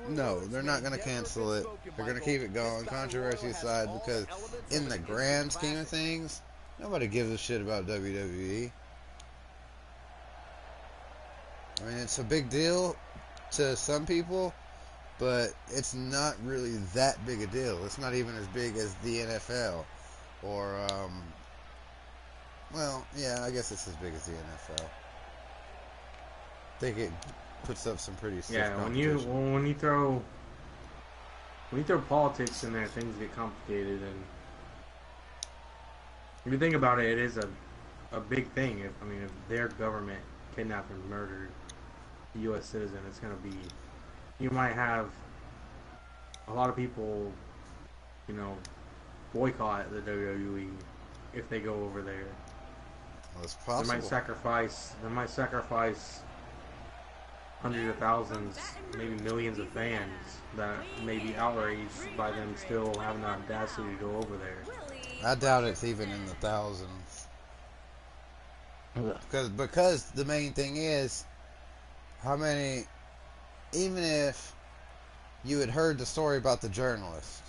no, they're not going to cancel it. They're going to keep it going, controversy aside, because in the grand scheme of things, nobody gives a shit about WWE. I mean, it's a big deal to some people, but it's not really that big a deal. It's not even as big as the NFL. Or, well, yeah, I guess it's as big as the NFL. I think it puts up some pretty stiff competition. when you throw politics in there, things get complicated. And if you think about it, it is a big thing. If their government kidnapped and murdered a U.S. citizen, it's gonna be. You might have a lot of people, boycott the WWE if they go over there. Well, it's possible. They might sacrifice hundreds of thousands, maybe millions of fans that may be outraged by them still having the audacity to go over there. I doubt it's even in the thousands. Because the main thing is, how many, even if you had heard the story about the journalist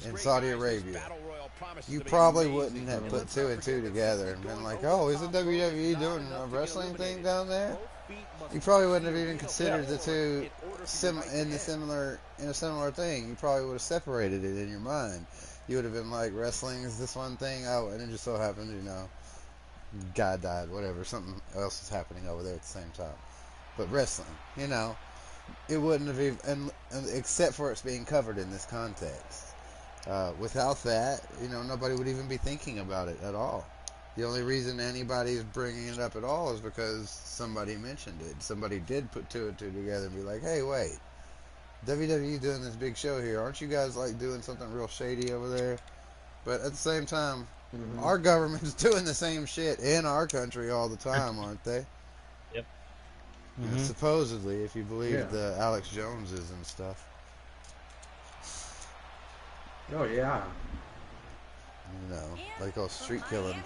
in Saudi Arabia, you probably wouldn't have put two and two together and been like, oh, isn't WWE doing a wrestling thing down there? You probably wouldn't have even considered the two in a similar thing. You probably would have separated it in your mind. You would have been like, wrestling is this one thing, oh, and it just so happened, guy died, whatever, something else is happening over there at the same time. But wrestling, it wouldn't have even, and except for it's being covered in this context. Without that, nobody would even be thinking about it at all. The only reason anybody's bringing it up at all is because somebody mentioned it. Somebody did put two and two together and be like, hey, wait, WWE doing this big show here. Aren't you guys like doing something real shady over there? But at the same time, our government's doing the same shit in our country all the time, aren't they? Yep. Supposedly, if you believe the Alex Joneses and stuff. Oh, yeah. Like Streetkilln.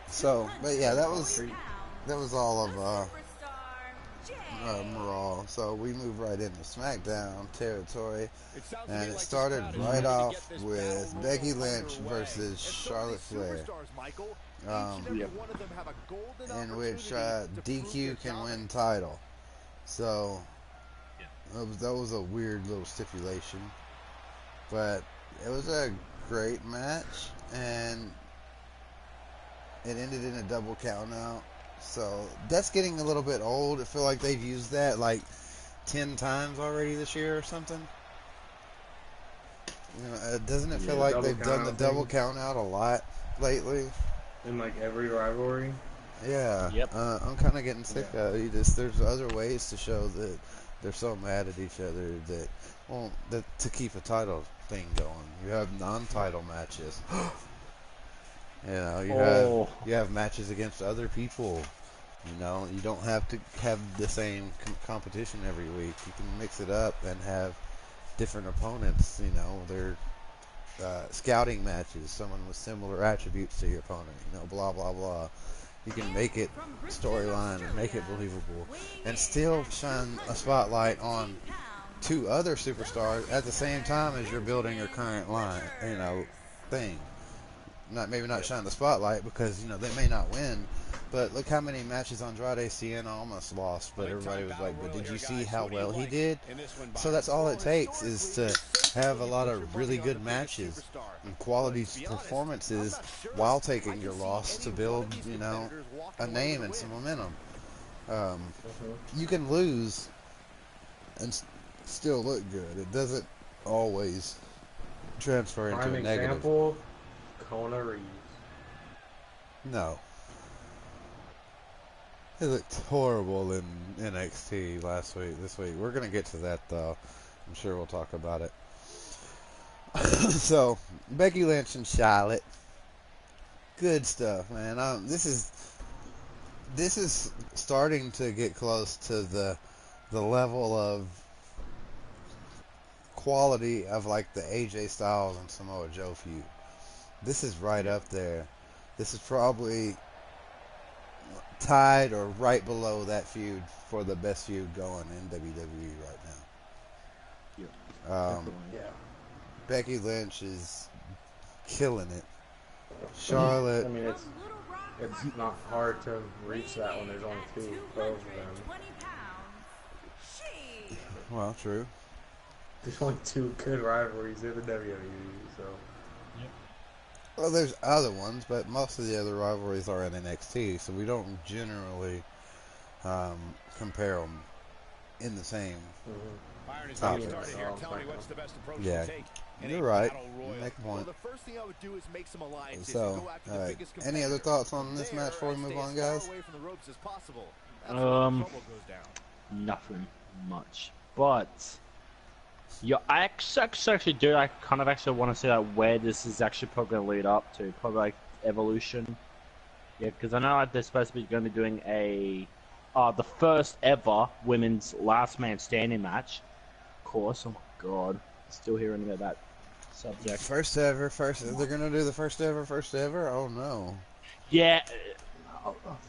So, but yeah, that was all of Raw. So we move right into Smackdown territory, and it started right off with Becky Lynch versus Charlotte Flair, in which DQ can win title. So that was a weird little stipulation, but it was a great match, and it ended in a double count out. So that's getting a little bit old. I feel like they've used that like 10 times already this year or something. Doesn't it feel like they've done the double count out a lot lately? In like every rivalry? Yeah. Yep. I'm kind of getting sick of it. There's other ways to show that they're so mad at each other that to keep a title thing going. You have non-title matches. You have matches against other people. You don't have to have the same competition every week. You can mix it up and have different opponents. They're scouting matches, someone with similar attributes to your opponent. Blah blah blah. You can make it storyline and make it believable, and still shine a spotlight on two other superstars at the same time as you're building your current line. Thing. Maybe not shine the spotlight because they may not win, but look how many matches Andrade Cien almost lost, but everybody was like, but did you see how well he did? So that's all it takes, is to have a lot of really good matches and quality performances while taking your loss to build a name and some momentum. You can lose and still look good. It doesn't always transfer into a negative. Example, Kona Reeves. No. He looked horrible in NXT this week. We're going to get to that, though. I'm sure we'll talk about it. So, Becky Lynch and Charlotte. Good stuff, man. This is starting to get close to the level of quality of like the AJ Styles and Samoa Joe feud. This is right up there. This is probably tied or right below that feud for the best feud going in WWE right now. Becky Lynch is killing it. Charlotte. I mean, it's not hard to reach that when there's only two of them. Well, true. There's only two good rivalries in the WWE, so. Well, there's other ones, but most of the other rivalries are in NXT, so we don't generally compare them in the same topic. Yeah, you're right. Make a point. So, any other thoughts on this match before we move on, guys? Nothing much, but I actually do. I kind of actually want to see where this is actually probably going to lead up to. Probably like Evolution. Yeah, because I know they're supposed to be going to be doing the first ever women's last man standing match. Of course. Oh my god, still hearing about that subject. First ever. They're going to do the first ever. Oh no. Yeah.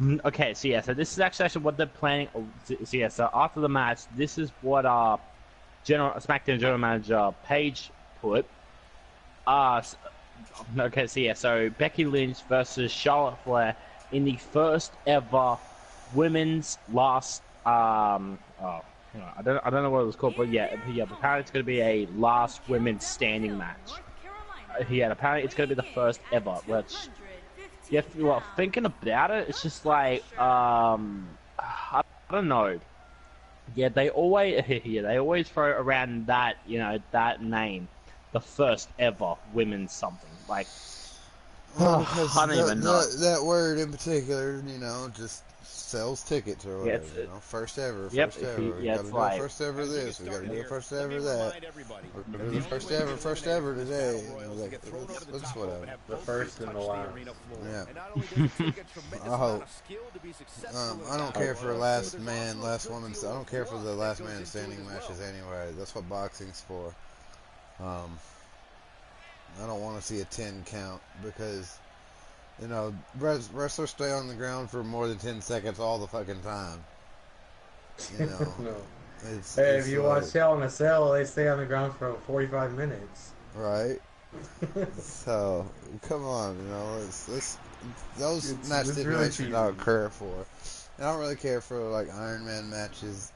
Okay. So yeah. So this is actually what they're planning. So yeah. So after the match, this is what Smackdown General Manager Paige put. Okay, so yeah, so Becky Lynch versus Charlotte Flair in the first ever women's last. I don't know what it was called, but yeah. Apparently it's going to be a last women's standing match. Apparently it's going to be the first ever. Which, thinking about it, it's just like I don't know. Yeah, they always throw around that, that name, the first ever women's something. Like, Because I don't even know. that word in particular, just sells tickets or Yeah, whatever. First ever, Yep, first ever. We yeah, gotta it's do like, first ever this. We gotta do first ever that. We're gonna do the first ever today. That's whatever. The first and the last. Yeah. I hope. I don't care for last man, last woman. I don't care for the last man standing matches anyway. That's what boxing's for. I don't want to see a 10 count because, wrestlers stay on the ground for more than 10 seconds all the fucking time. No. It's If you like, watch Hell in a Cell, they stay on the ground for 45 minutes. right? So, come on, those match stipulations really I don't care for. I don't really care for, like, Iron Man matches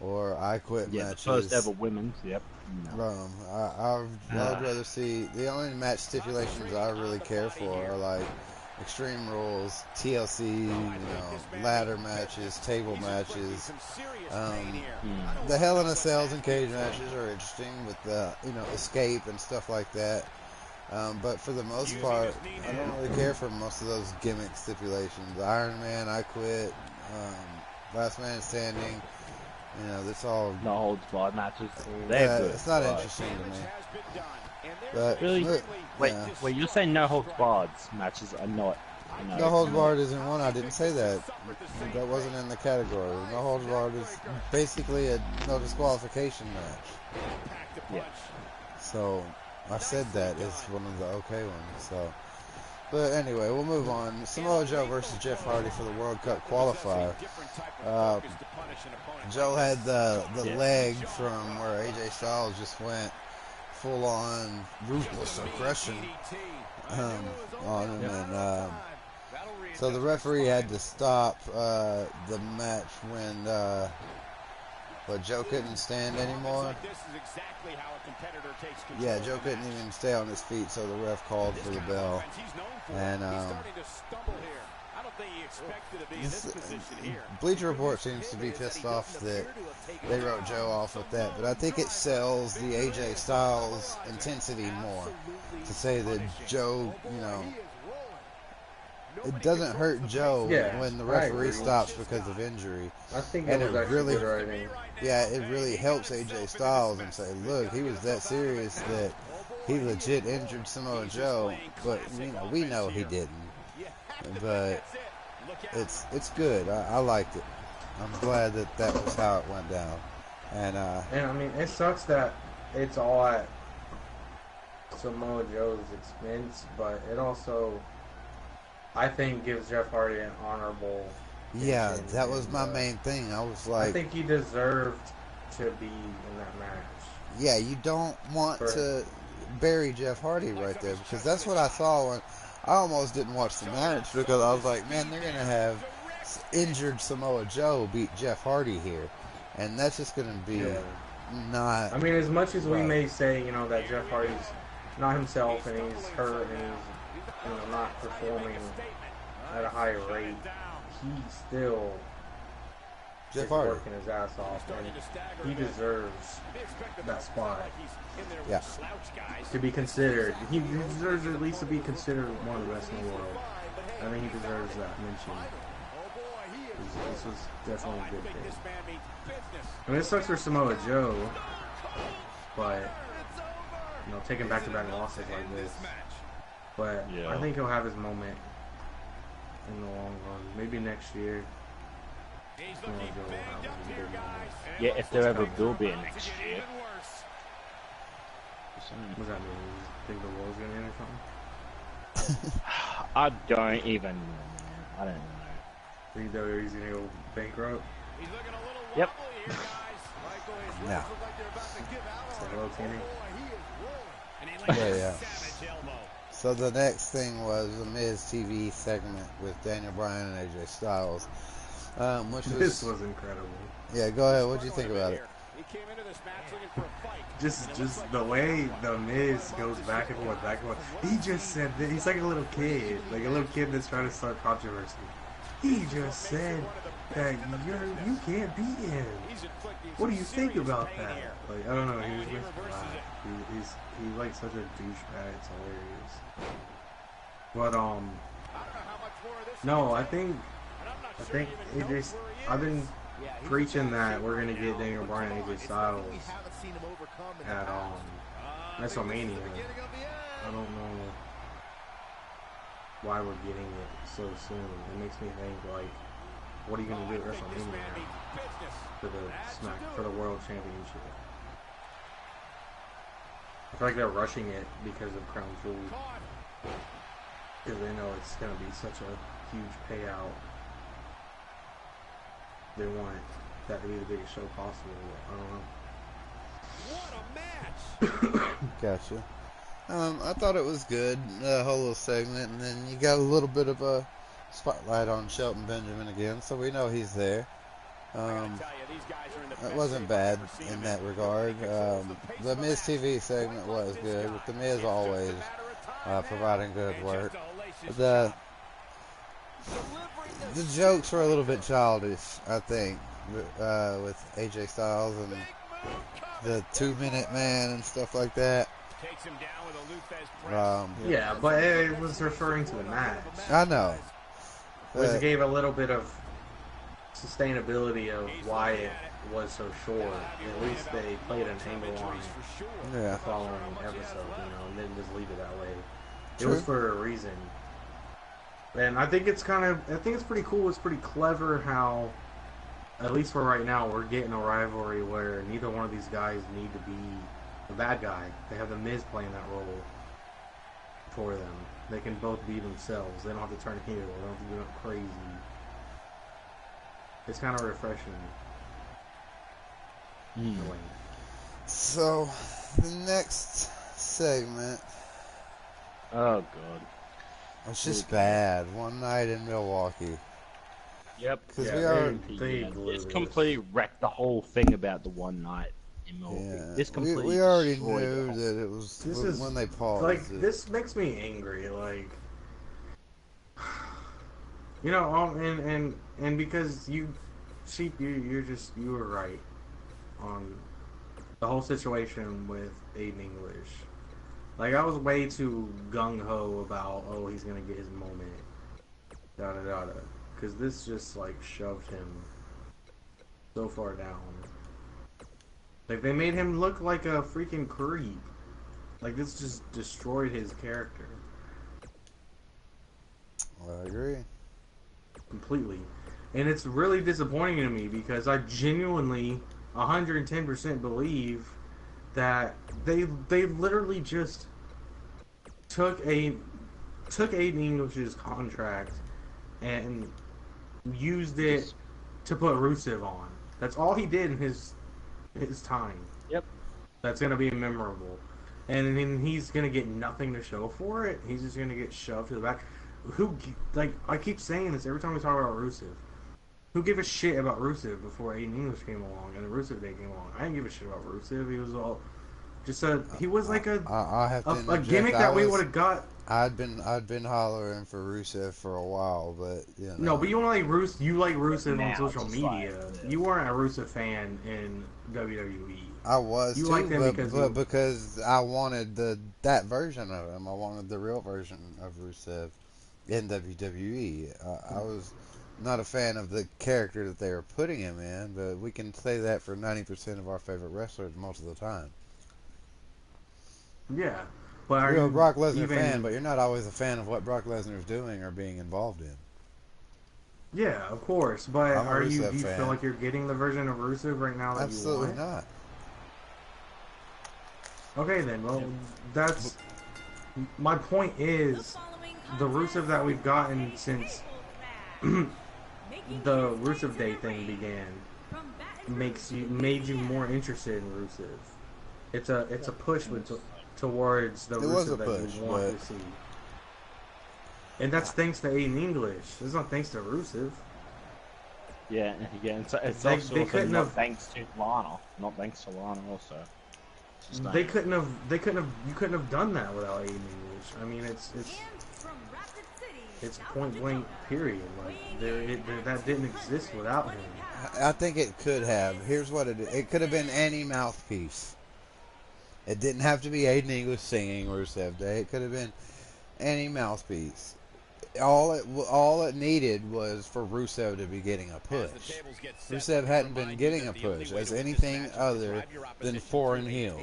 or I Quit matches. The first ever women's, yep. No. I'd rather see, the only match stipulations I really care for are, like, Extreme Rules, TLC, ladder matches, table matches. The Hell in a Cells and cage matches are interesting with the, escape and stuff like that. But for the most part, I don't really care for most of those gimmick stipulations. Iron Man, I Quit, Last Man Standing. That's all. No holds barred matches. They're good. It's not interesting to me. But Really? Wait, yeah. wait, you're saying no holds barred matches are not. No holds barred isn't one. I didn't say that. That wasn't in the category. No holds barred is basically a no disqualification match. Yeah. So I said that is one of the okay ones. So, but anyway, we'll move on. Samoa Joe versus Jeff Hardy for the World Cup qualifier. Joe had the leg from where AJ Styles just went full on ruthless aggression on him, and so the referee had to stop the match when Joe couldn't stand anymore. Yeah, Joe couldn't even stay on his feet, so the ref called for the bell. And Bleacher Report seems to be pissed off that they wrote Joe off with that, but I think it sells the AJ Styles intensity more to say that Joe, it doesn't hurt Joe when the referee stops because of injury. I think And it was really, good writing. yeah, it really helps AJ Styles and say, look, he was that serious that he legit injured Samoa Joe, but we know he didn't. But it's good. I liked it. I'm glad that was how it went down. And I mean, it sucks that it's all at Samoa Joe's expense, but it also, I think, gives Jeff Hardy an honorable. yeah, that was my main thing. I was like, I think he deserved to be in that match. yeah, you don't want to bury Jeff Hardy right there, because that's what I saw when I almost didn't watch the match, because I was like, man, they're going to have injured Samoa Joe beat Jeff Hardy here, and that's just going to be not... I mean, as much as we may say, that Jeff Hardy's not himself and he's hurt and he's, not performing at a high rate, he still Jeff is Hardy working his ass off, and he deserves that spot. Yeah. To be considered. He deserves at least to be considered one of the best in the world. I think he deserves that mention. This was definitely a good thing. I mean, it sucks for Samoa Joe, but, taking back-to-back losses like this. But I think he'll have his moment in the long run. Maybe next year. Samoa Joe will have his big moment. Yeah, if there ever will be a next year. What does that mean? You think the world's gonna end or something? I don't even know, man. I don't know. Think WWE's gonna go bankrupt? Yep. Yeah. Say hello, Kenny. Yeah. So the next thing was a Miz TV segment with Daniel Bryan and AJ Styles, which was... This was incredible. Yeah, go ahead. What did you think about it? Just the way the Miz goes back and forth. He just said that he's like a little kid that's trying to start controversy. He just said that you can't beat him. What do you think about that? Like, I don't know. He was just he's like such a douchebag. It's hilarious. But no, I think it just I've been preaching that we're gonna get Daniel Bryan and AJ Styles at WrestleMania. I don't know why we're getting it so soon. It makes me think, like, what are you gonna do at WrestleMania for the World Championship? I feel like they're rushing it because of Crown Jewel, because they know it's gonna be such a huge payout. They want that to be the biggest show possible. I don't know. What a match! Gotcha. I thought it was good, the whole little segment, and then you got a little bit of a spotlight on Shelton Benjamin again, so we know he's there. It wasn't bad in that regard. The Miz TV segment was good, with the Miz always providing good work. The jokes were a little bit childish, I think, with AJ Styles and the 2-minute man and stuff like that. Yeah, but it was referring to the match. I know. Which gave a little bit of sustainability of why it was so short. At least they played an angle on the following episode, and didn't just leave it that way. It was for a reason. And I think it's pretty cool. It's pretty clever how, at least for right now, we're getting a rivalry where neither one of these guys need to be the bad guy. They have the Miz playing that role for them. They can both be themselves. They don't have to turn heel. They don't have to do nothing crazy. It's kind of refreshing. So, the next segment. Oh, God. It's just bad. One night in Milwaukee. Yep. Because they This completely wrecked the whole thing about the one night in Milwaukee. Yeah. This completely we already destroyed knew that it was when they paused. Like, this makes me angry. Like, and because you were right on the whole situation with Aiden English. Like, I was way too gung-ho about, he's gonna get his moment, da-da-da-da. Because this just, like, shoved him so far down. Like, they made him look like a freaking creep. Like, this just destroyed his character. I agree. Completely. And it's really disappointing to me because I genuinely 110% believe that they literally just took Aiden English's contract and used it to put Rusev on. That's all he did in his time. Yep. That's gonna be memorable. And then he's gonna get nothing to show for it. He's just gonna get shoved to the back. I keep saying this every time we talk about Rusev. Who gave a shit about Rusev before Aiden English came along and the Rusev Day came along? I didn't give a shit about Rusev. He was all he was like a gimmick that we would have got. I'd been hollering for Rusev for a while, but No, but you don't like Rusev. You like Rusev on social media. You weren't a Rusev fan in WWE. I was you too, liked him because I wanted that version of him. I wanted the real version of Rusev in WWE. I was not a fan of the character that they were putting him in, but we can say that for 90% of our favorite wrestlers most of the time. Yeah, but you're a Brock Lesnar fan, but you're not always a fan of what Brock Lesnar's doing or being involved in. Yeah, of course, but do you fan. Feel like you're getting the version of Rusev right now that Absolutely you want? not. Okay then, well, that's my point is the Rusev that we've gotten since the Rusev Day thing began made you more interested in Rusev. It's a push towards the Rusev that you want to see. And that's thanks to Aiden English. It's not thanks to Rusev. Yeah, it's also not thanks to Lana. Not thanks to Lana also. You couldn't have done that without Aiden English. I mean, it's It's point blank. Period. Like that didn't exist without him. I think it could have. Here's what it is. It could have been any mouthpiece. It didn't have to be Aiden English singing Rusev Day. It could have been any mouthpiece. All it needed was for Rusev to be getting a push. Rusev hadn't been getting a push as anything other than foreign heel.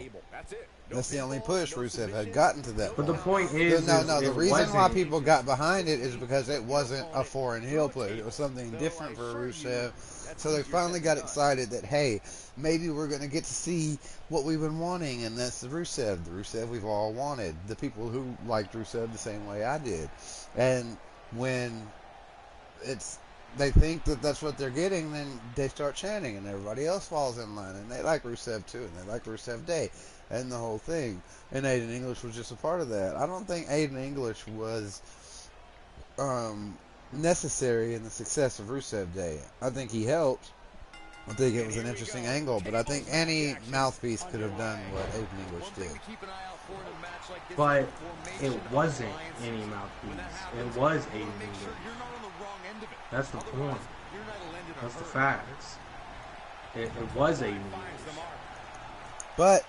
That's the only push Rusev had gotten to that point. But the point is, the reason why people got behind it is because it wasn't a foreign heel push. It was something different for Rusev. So they finally got excited that, hey, maybe we're going to get to see what we've been wanting, and that's the Rusev we've all wanted. The people who liked Rusev the same way I did. And when they think that that's what they're getting, then they start chanting, and everybody else falls in line, and they like Rusev too, and they like Rusev Day, and the whole thing. And Aiden English was just a part of that. I don't think Aiden English was necessary in the success of Rusev Day. I think he helped. I think it was an interesting angle, but I think any mouthpiece could have done what Aiden English did. But it wasn't any mouthpiece. It was Aiden English. That's the point. That's the facts. It was Aiden English. But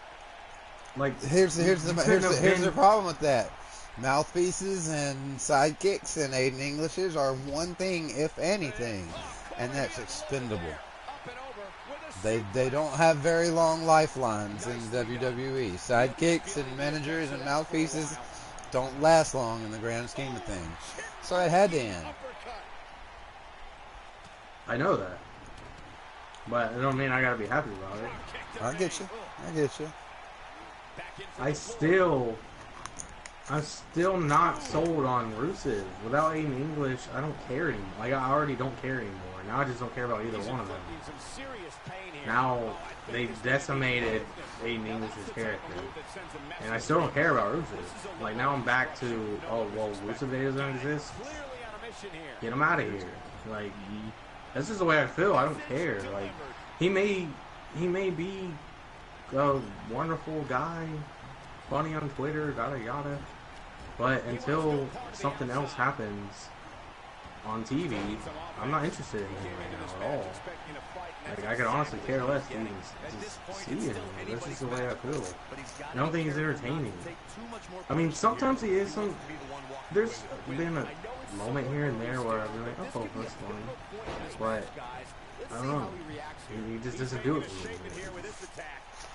like here's the problem with that. Mouthpieces and sidekicks and Aiden Englishes are one thing, if anything, and that's expendable. They don't have very long lifelines in WWE. Sidekicks and managers and mouthpieces don't last long in the grand scheme of things. So it had to end. I know that. But it don't mean I gotta be happy about it. I get you. I'm still not sold on Rusev. Without Aiden English, I don't care anymore. Like, I already don't care anymore. Now I just don't care about either one of them. Now they've decimated Aiden English's character, and I still don't care about Rusev. Like, now I'm back to, oh well, Rusev Day doesn't exist. Get him out of here. Like, that's just the way I feel. I don't care. Like, he may be a wonderful guy, funny on Twitter, yada yada. But until something else happens on TV, I'm not interested in him right now at all. Like, I could honestly care less to even just see him. That's just the way I feel. I don't think he's entertaining. I mean, sometimes he is. There's been a moment here and there where I've been like, oh, that's funny. But I don't know. He just doesn't do it for me. I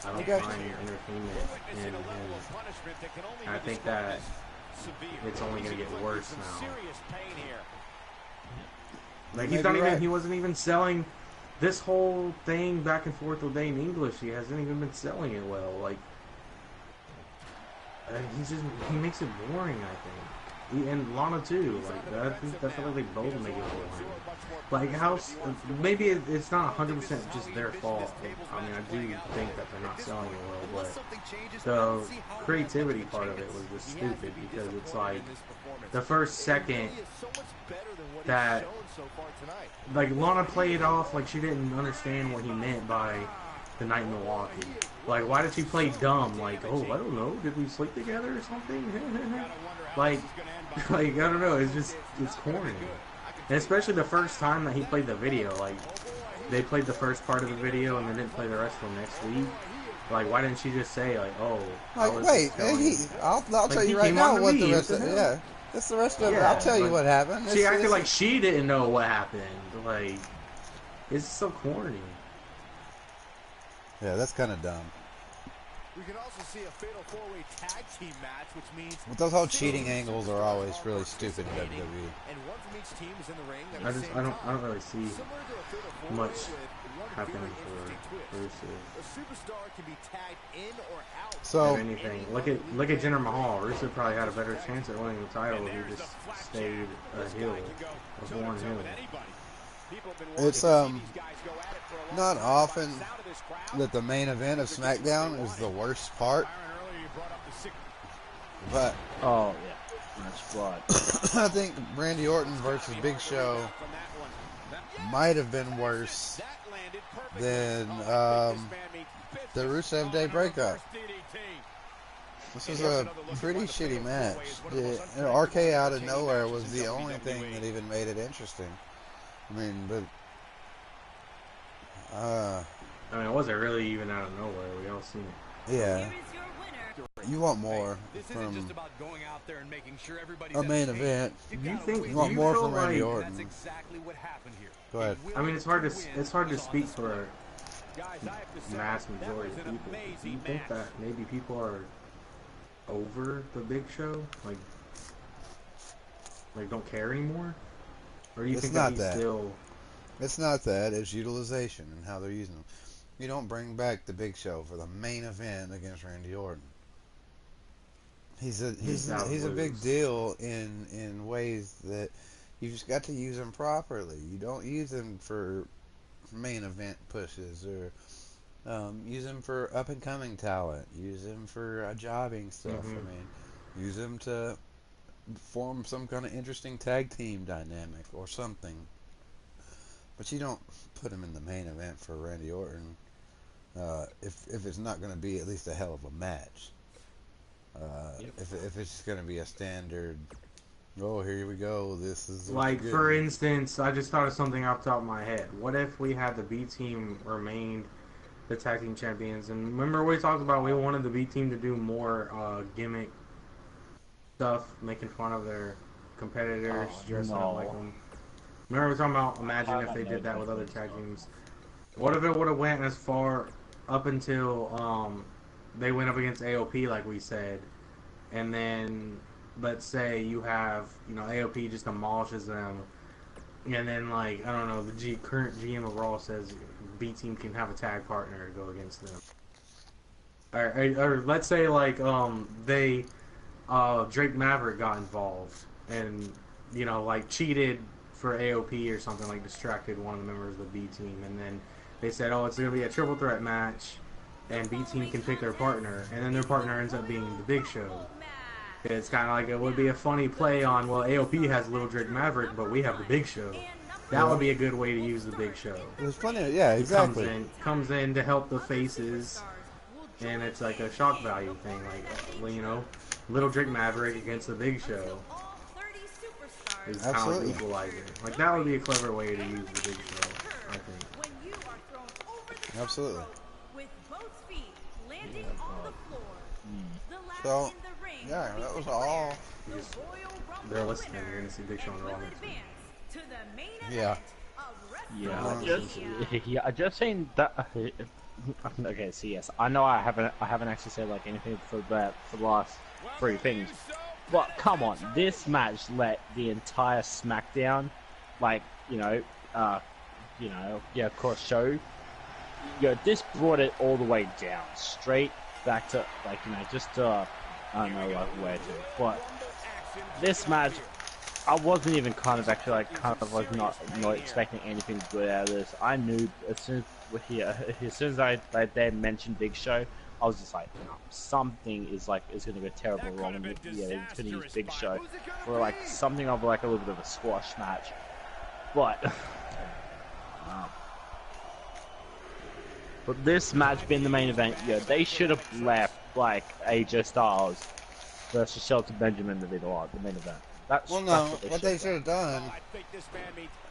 don't find entertainment in him. I think that it's only going to get worse now. Like, he wasn't even selling this whole thing back and forth with Aiden English. He hasn't even been selling it well. Like, he makes it boring, I think. And Lana too. Like, I feel like they both make it boring. Like, maybe it's not 100% just their fault. I mean, I do think that they're not selling it well, but the creativity part of it was just stupid, because it's like the first second that, like, Lana played off like she didn't understand what he meant by the night in Milwaukee. Like, why did she play dumb? Like, oh, I don't know, did we sleep together or something? like, I don't know, it's corny. And especially the first time that he played the video, like, they played the first part of the video and then didn't play the rest until next week. Like, why didn't she just say, like, oh, like, wait, I'll tell you right now what the rest of it, yeah. That's the rest of it. I'll tell you what happened. She acted like she didn't know what happened. Like, it's so corny. Yeah, that's kind of dumb. We can also see a fatal four-way tag team match, which means but those whole cheating angles are always really stupid in WWE. And one from each team is in the ring. I don't really see much happening for Rusev. A superstar can be tagged in or out. So anything. Look at Jinder Mahal. Rusev probably had a better chance at winning the title if he just stayed a heel, a born heel. It's not often that the main event of Smackdown is the worst part, but oh yeah, much blood. I think Randy Orton versus Big Show might have been worse than the Rusev Day breakup. This was a pretty shitty match. The RK out of nowhere was the only thing that even made it interesting. I mean, but I mean, it wasn't really even out of nowhere. We all seen it. yeah, you want more from a main event. You want more from Randy Orton. That's exactly what happened here. Go ahead. I mean, it's hard to speak for mass majority of people. Do you think that maybe people are over the Big Show, like don't care anymore, or do you It's think not he's that. still? It's not that. It's utilization and how they're using them. You don't bring back the Big Show for the main event against Randy Orton. He's a big deal in ways that you just got to use him properly. You don't use him for main event pushes or use him for up and coming talent. Use him for jobbing stuff. I mean, use him to form some kind of interesting tag team dynamic or something. But you don't put him in the main event for Randy Orton if it's not going to be at least a hell of a match. If it's just going to be a standard, oh, here we go, this is Like, for instance, I just thought of something off the top of my head. What if we had the B team remained the tag team champions? And remember we talked about we wanted the B team to do more gimmick stuff, making fun of their competitors, dressing up like them. Remember we were talking about imagine if they did that with other tag teams. What if it would have went as far up until they went up against AOP, like we said, and then let's say you have, AOP just demolishes them, and then, like, I don't know, the current GM of Raw says B team can have a tag partner to go against them. Or let's say, like, Drake Maverick got involved and, like, cheated for AOP or something, like distracted one of the members of the B team, and then they said, oh, it's going to be a triple threat match, and B team can pick their partner, and then their partner ends up being the Big Show. It's kind of like it would be a funny play on, well, AOP has Little Drake Maverick, but we have the Big Show. That would be a good way to use the Big Show. It was funny, yeah, exactly. Comes in to help the faces, and it's like a shock value thing, like, Little Drake Maverick against the Big Show. Is kind of like equalizer. Like, that would be a clever way to use the Big Show, I think. Absolutely. With both feet landing on the floor. So, yeah, that was all. They're listening. You're going to see Big Show on Raw. Yeah. Yeah, I just seen that. Okay, so yes, I know I haven't actually said like anything for the last three things, but come on, this match let the entire Smackdown, like of course, show. This brought it all the way down, straight back to just I don't know where to, but this match. I wasn't even kind of not expecting anything good out of this. I knew as soon as they mentioned Big Show, I was just like, no, something is going to go terrible wrong. And it's going to use Big Show for like something of like a little bit of a squash match. But this match being the main event, they should have left like AJ Styles versus Shelton Benjamin to be the main event. What they should have done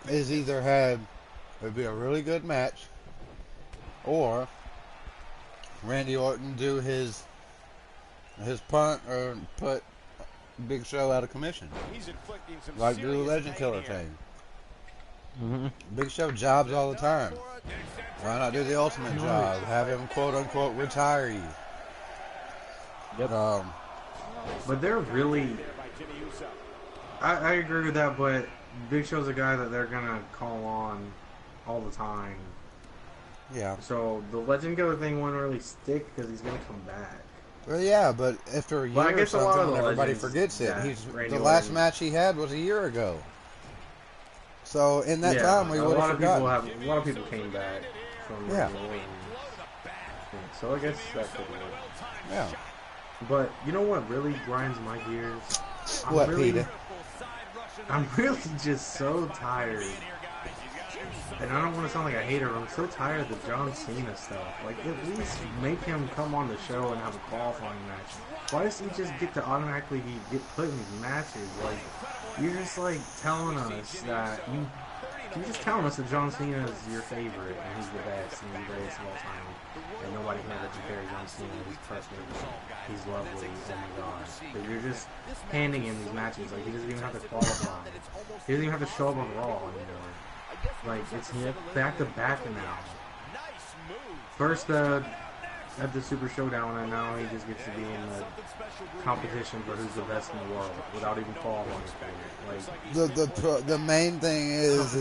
is either it would be a really good match, or Randy Orton do his punt or put Big Show out of commission, like do the Legend Killer thing. Big Show jobs all the time. Why not do the ultimate job? Have him quote unquote retire you. Yep. But they're really. I agree with that, but Big Show's a guy that they're gonna call on all the time. Yeah. So the Legend Killer thing won't really stick because he's gonna come back. Well, yeah, but after a year or something, everybody forgets it. The last match he had was a year ago. So in that time, we would have forgotten. A lot of people came back from Randy Orton. So I guess that could work. Yeah. But you know what really grinds my gears? Peter? I'm really just so tired and I don't want to sound like a hater, but I'm so tired of the John Cena stuff. Like, at least make him come on the show and have a qualifying match. Why does he just get to automatically get put in these matches? Like, you're just like telling us that you're just telling us that John Cena is your favorite and he's the best and he's the greatest of all time. And nobody can ever compare John Cena. He's perfect. He's lovely. Oh my god. But you're just handing him these matches. Like, he doesn't even have to qualify. He doesn't even have to show up on Raw anymore. Like, it's back to back now. First at the Super Showdown, and now he just gets to be in the competition for who's the best in the world without even qualifying for it. Like, the main thing is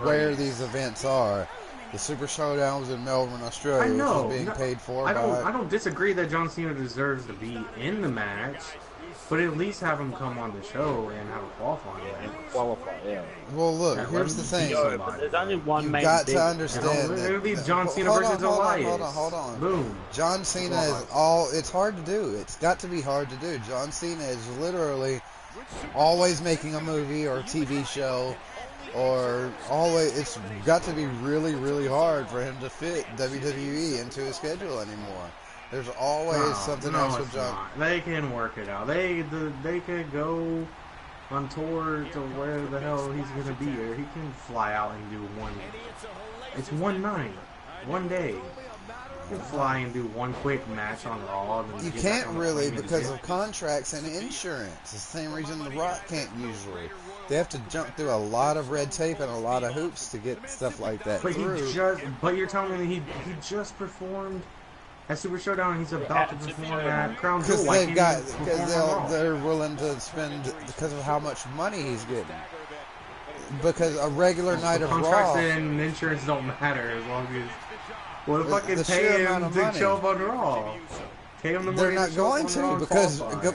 where these events are. The Super Showdown was in Melbourne, Australia, which is being paid for I don't disagree that John Cena deserves to be in the match, but at least have him come on the show and have a qualifying match. Qualify, yeah. Well, look, here's the thing. There's only one You've main got thing. to understand that. It'll be John Cena versus Elias. Hold on. Boom. John Cena is all. It's hard to do. It's got to be hard to do. John Cena is literally always making a movie or a TV show, or always. It's got to be really, really hard for him to fit WWE into his schedule anymore. There's always something else with John. They can work it out. They could go on tour to where the hell he's gonna be, or he can fly out and do one. It's one night, one day. You can fly and do one quick match on Raw. And you can't really because of contracts and insurance. It's the same reason The Rock can't usually. They have to jump through a lot of red tape and a lot of hoops to get stuff like that through. But you're telling me he just performed at Super Showdown. He's about to perform at Crown Jewel. Because they're willing to spend because of how much money he's getting. Because a regular night of Raw. Contracts and insurance don't matter as long as. Well, fucking pay him to show up on Raw. Pay him the money. They're not going to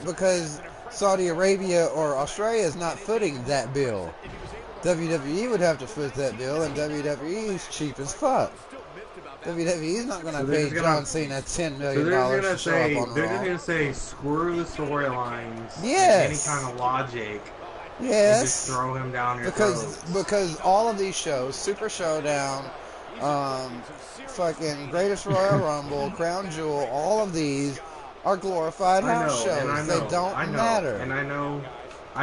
because Saudi Arabia or Australia is not footing that bill. WWE would have to foot that bill, and WWE's cheap as fuck. WWE's not going to pay John Cena $10 million to show up on Raw. They're just going to say, screw the storylines. Yes. Any kind of logic. Yes. And just throw him down your throats. Because all of these shows, Super Showdown, fucking Greatest Royal Rumble, Crown Jewel, all of these are glorified house shows. They don't matter. And I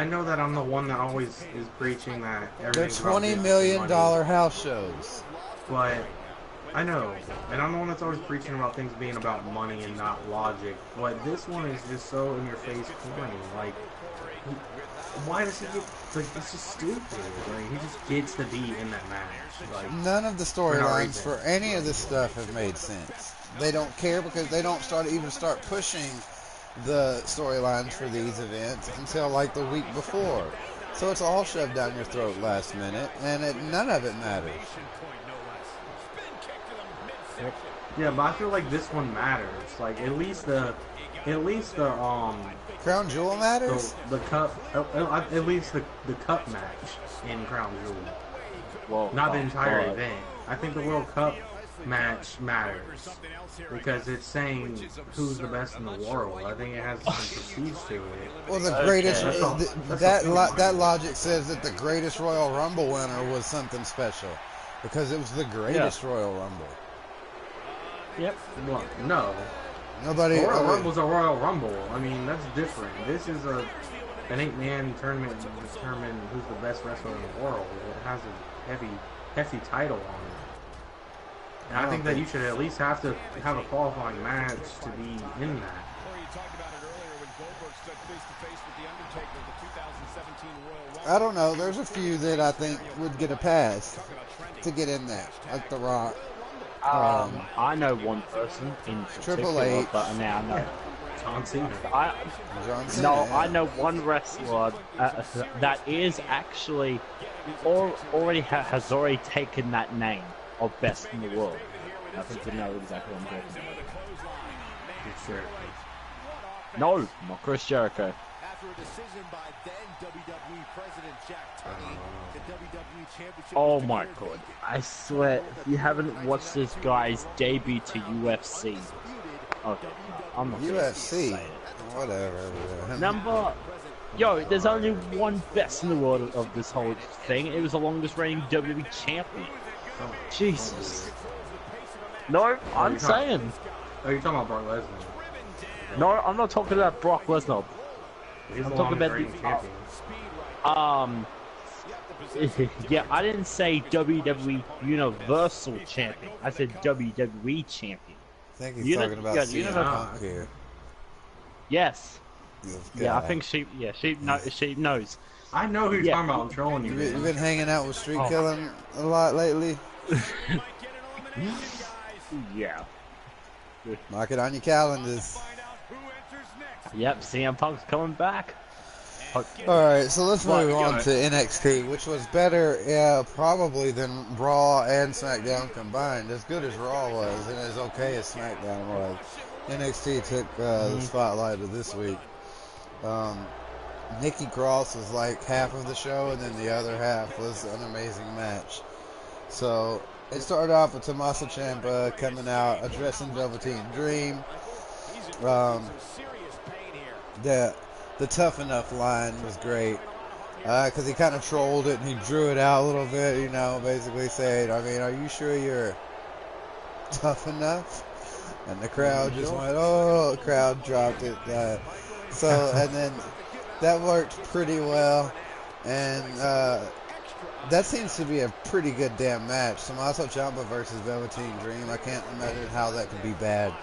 know that I'm the one that always is preaching that everything's they're $20 million house shows. But I know, and I'm the one that's always preaching about things being about money and not logic. But this one is just so in your face corny. Like, why does he get? Like, it's just stupid. Like, he just gets to be in that match. Like, none of the storylines for any of this stuff have made sense. They don't care because they don't start pushing the storylines for these events until like the week before. So it's all shoved down your throat last minute, and none of it matters. Yeah, but I feel like this one matters. Like, at least the Crown Jewel matters. The cup, at least the cup match in Crown Jewel. Well, not the entire event. I think the World Cup match matters because it's saying who's the best in the world. I think it has some prestige to it. Well, the greatest that logic says that the greatest Royal Rumble winner was something special because it was the greatest Royal Rumble. Yep. Well, no. Royal Rumble's a Royal Rumble. I mean, that's different. This is an 8-man tournament to determine who's the best wrestler in the world. It has a hefty title on it. And I think that you should at least have to have a qualifying match to be in that. I don't know. There's a few that I think would get a pass to get in there, like The Rock. I know one person in Triple H. But now I know John Cena. I know one wrestler that is actually has already taken that name of best in the world. I think you know exactly what I'm talking about. Sure. No, not Chris Jericho. After a decision by then WWE President Jack Tunney, the WWE Championship. Oh my god. I swear, if you haven't watched this guy's debut to UFC. Okay. I'm not UFC. Whatever. There's only one best in the world of this whole thing. It was the longest reigning WWE champion. Jesus. No, I'm saying. Oh, you're talking about Brock Lesnar. No, I'm not talking about Brock Lesnar. He's I'm the talking about longest the reigning champion. yeah, I didn't say WWE Universal Champion. I said WWE Champion. I think he's talking about CM Punk here. Yes. This Yeah, I guy. think Sheep knows. I know who you're Yeah. talking about. I'm trolling you. You've been hanging out with Streetkilln a lot lately. Yeah. Mark it on your calendars. Yep, CM Punk's coming back. Alright, so let's What, move on guys? to NXT, which was better, probably than Raw and SmackDown combined. As good as Raw was, and as okay as SmackDown was, NXT took the spotlight of this week. Nikki Cross was like half of the show, and then the other half was an amazing match. So it started off with Tommaso Ciampa coming out, addressing Velveteen Dream. The tough enough line was great because he kind of trolled it and he drew it out a little bit, basically saying, are you sure you're tough enough? And the crowd just went, oh, the crowd dropped it. And then that worked pretty well. And that seems to be a pretty good damn match. Tommaso Ciampa versus Velveteen Dream. I can't imagine how that could be bad.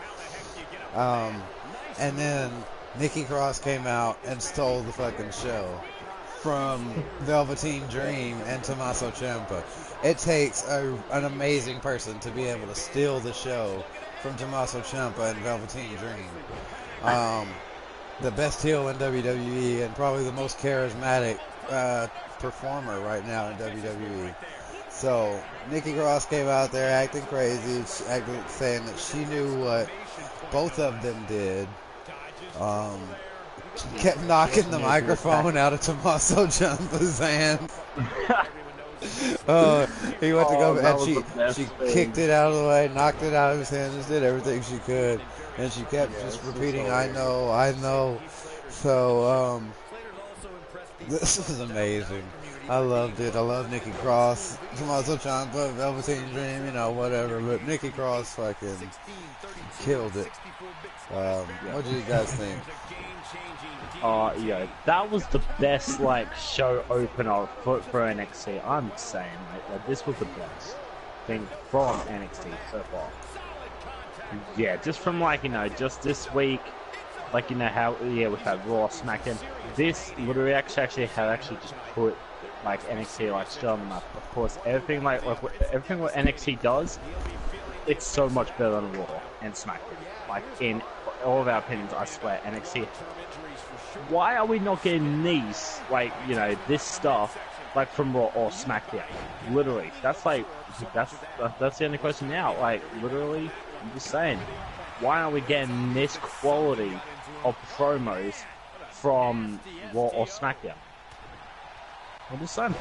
And then Nikki Cross came out and stole the fucking show from Velveteen Dream and Tommaso Ciampa. It takes an amazing person to be able to steal the show from Tommaso Ciampa and Velveteen Dream. The best heel in WWE and probably the most charismatic performer right now in WWE. So Nikki Cross came out there acting crazy, saying that she knew what both of them did. Kept knocking the microphone out of Tommaso Ciampa's hands. He went to go, and she kicked it out of the way, knocked it out of his hands, just did everything she could, and she kept just repeating, "I know." So this was amazing. I loved it. I love Nikki Cross, Tommaso Ciampa, Velveteen Dream, whatever. But Nikki Cross fucking killed it. What do you guys think? Yeah, that was the best show opener for NXT. I'm saying like this was the best thing from NXT so far. Yeah, just from just this week, how we've had Raw, SmackDown. This literally actually just put NXT straight on the map. Of course, everything everything what NXT does, it's so much better than Raw and SmackDown. In all of our opinions, I swear, NXT. Why are we not getting these, this stuff, from Raw or SmackDown? Literally, that's the only question now. Literally, I'm just saying, why aren't we getting this quality of promos from Raw or SmackDown? I'm just saying.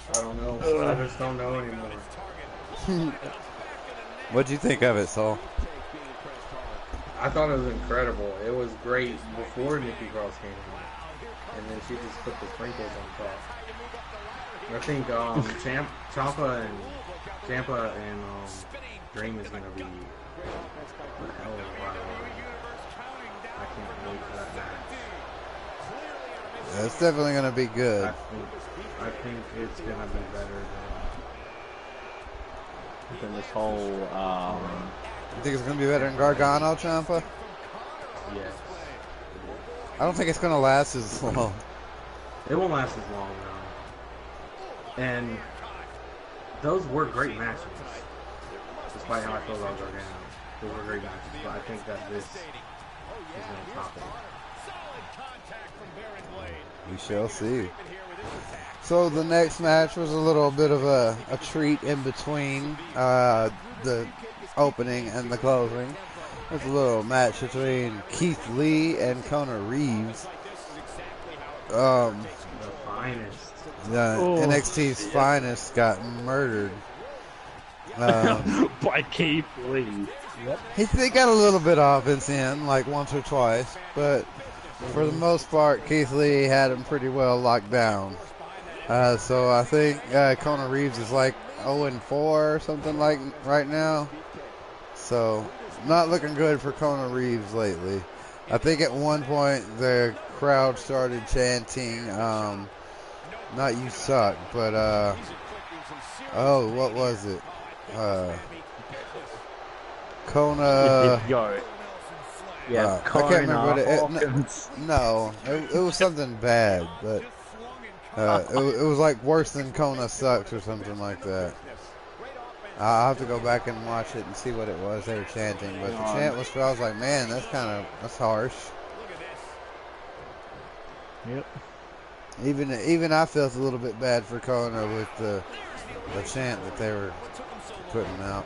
I don't know. I just don't know anymore. What'd you think of it, Saul? I thought it was incredible. It was great before Nikki Cross came in, and then she just put the sprinkles on top. I think Ciampa and Dream is gonna be a hell of a rivalry. I can't wait for that match. Yeah, it's definitely gonna be good. I think it's gonna be better Than this whole You think it's gonna be better than Gargano, Ciampa? yes. I don't think it's gonna last as long. It won't last as long though. And those were great matches. Despite how I feel about Gargano. Those were great matches. But I think that this is gonna top it. We shall see. So the next match was a little bit of a treat in between the opening and the closing. It was a little match between Keith Lee and Conor Reeves. The finest. NXT's finest got murdered. by Keith Lee. Yep. They got a little bit of offense in, once or twice, but for the most part, Keith Lee had him pretty well locked down. So I think Kona Reeves is like 0-4 or something like right now. So not looking good for Kona Reeves lately. I think at one point the crowd started chanting, not "you suck," but oh, what was it? Kona. Yeah, I can't remember what Hawkins. no, it was something bad, but it was like worse than Kona sucks or something like that. I'll have to go back and watch it and see what it was they were chanting, but the chant was, I was like, man, that's harsh. Yep. Even I felt a little bit bad for Kona with the chant that they were putting out.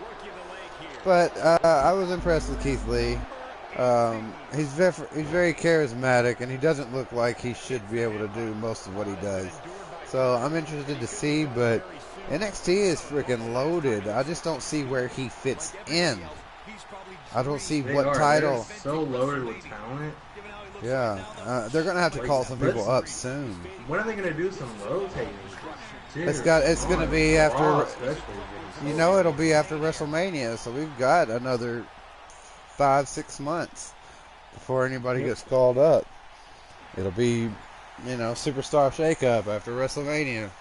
But I was impressed with Keith Lee. He's very charismatic, and he doesn't look like he should be able to do most of what he does. So I'm interested to see, but NXT is freaking loaded. I just don't see where he fits in. I don't see what title. They're so loaded with talent. Yeah, they're gonna have to call some people up soon. When are they gonna do some rotating? It's gonna be after. You know, it'll be after WrestleMania, so we've got another 5-6 months before anybody gets called up. It'll be, superstar shakeup after WrestleMania.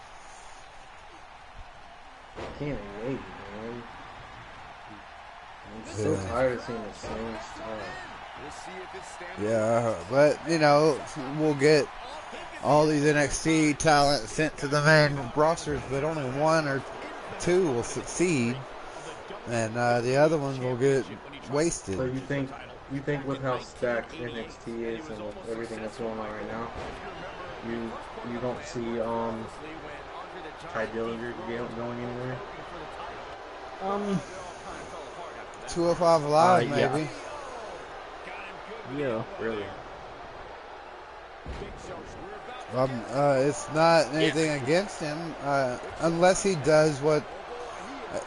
Can't wait, man. I'm so tired of seeing the same stuff. Yeah, but we'll get all these NXT talent sent to the main rosters, but only one or two will succeed, and the other ones will get wasted. So you think with how stacked NXT is and with everything that's going on right now, you don't see Ty Dillinger going anywhere? 205 Live, maybe. Yeah. Really? It's not anything against him, unless he does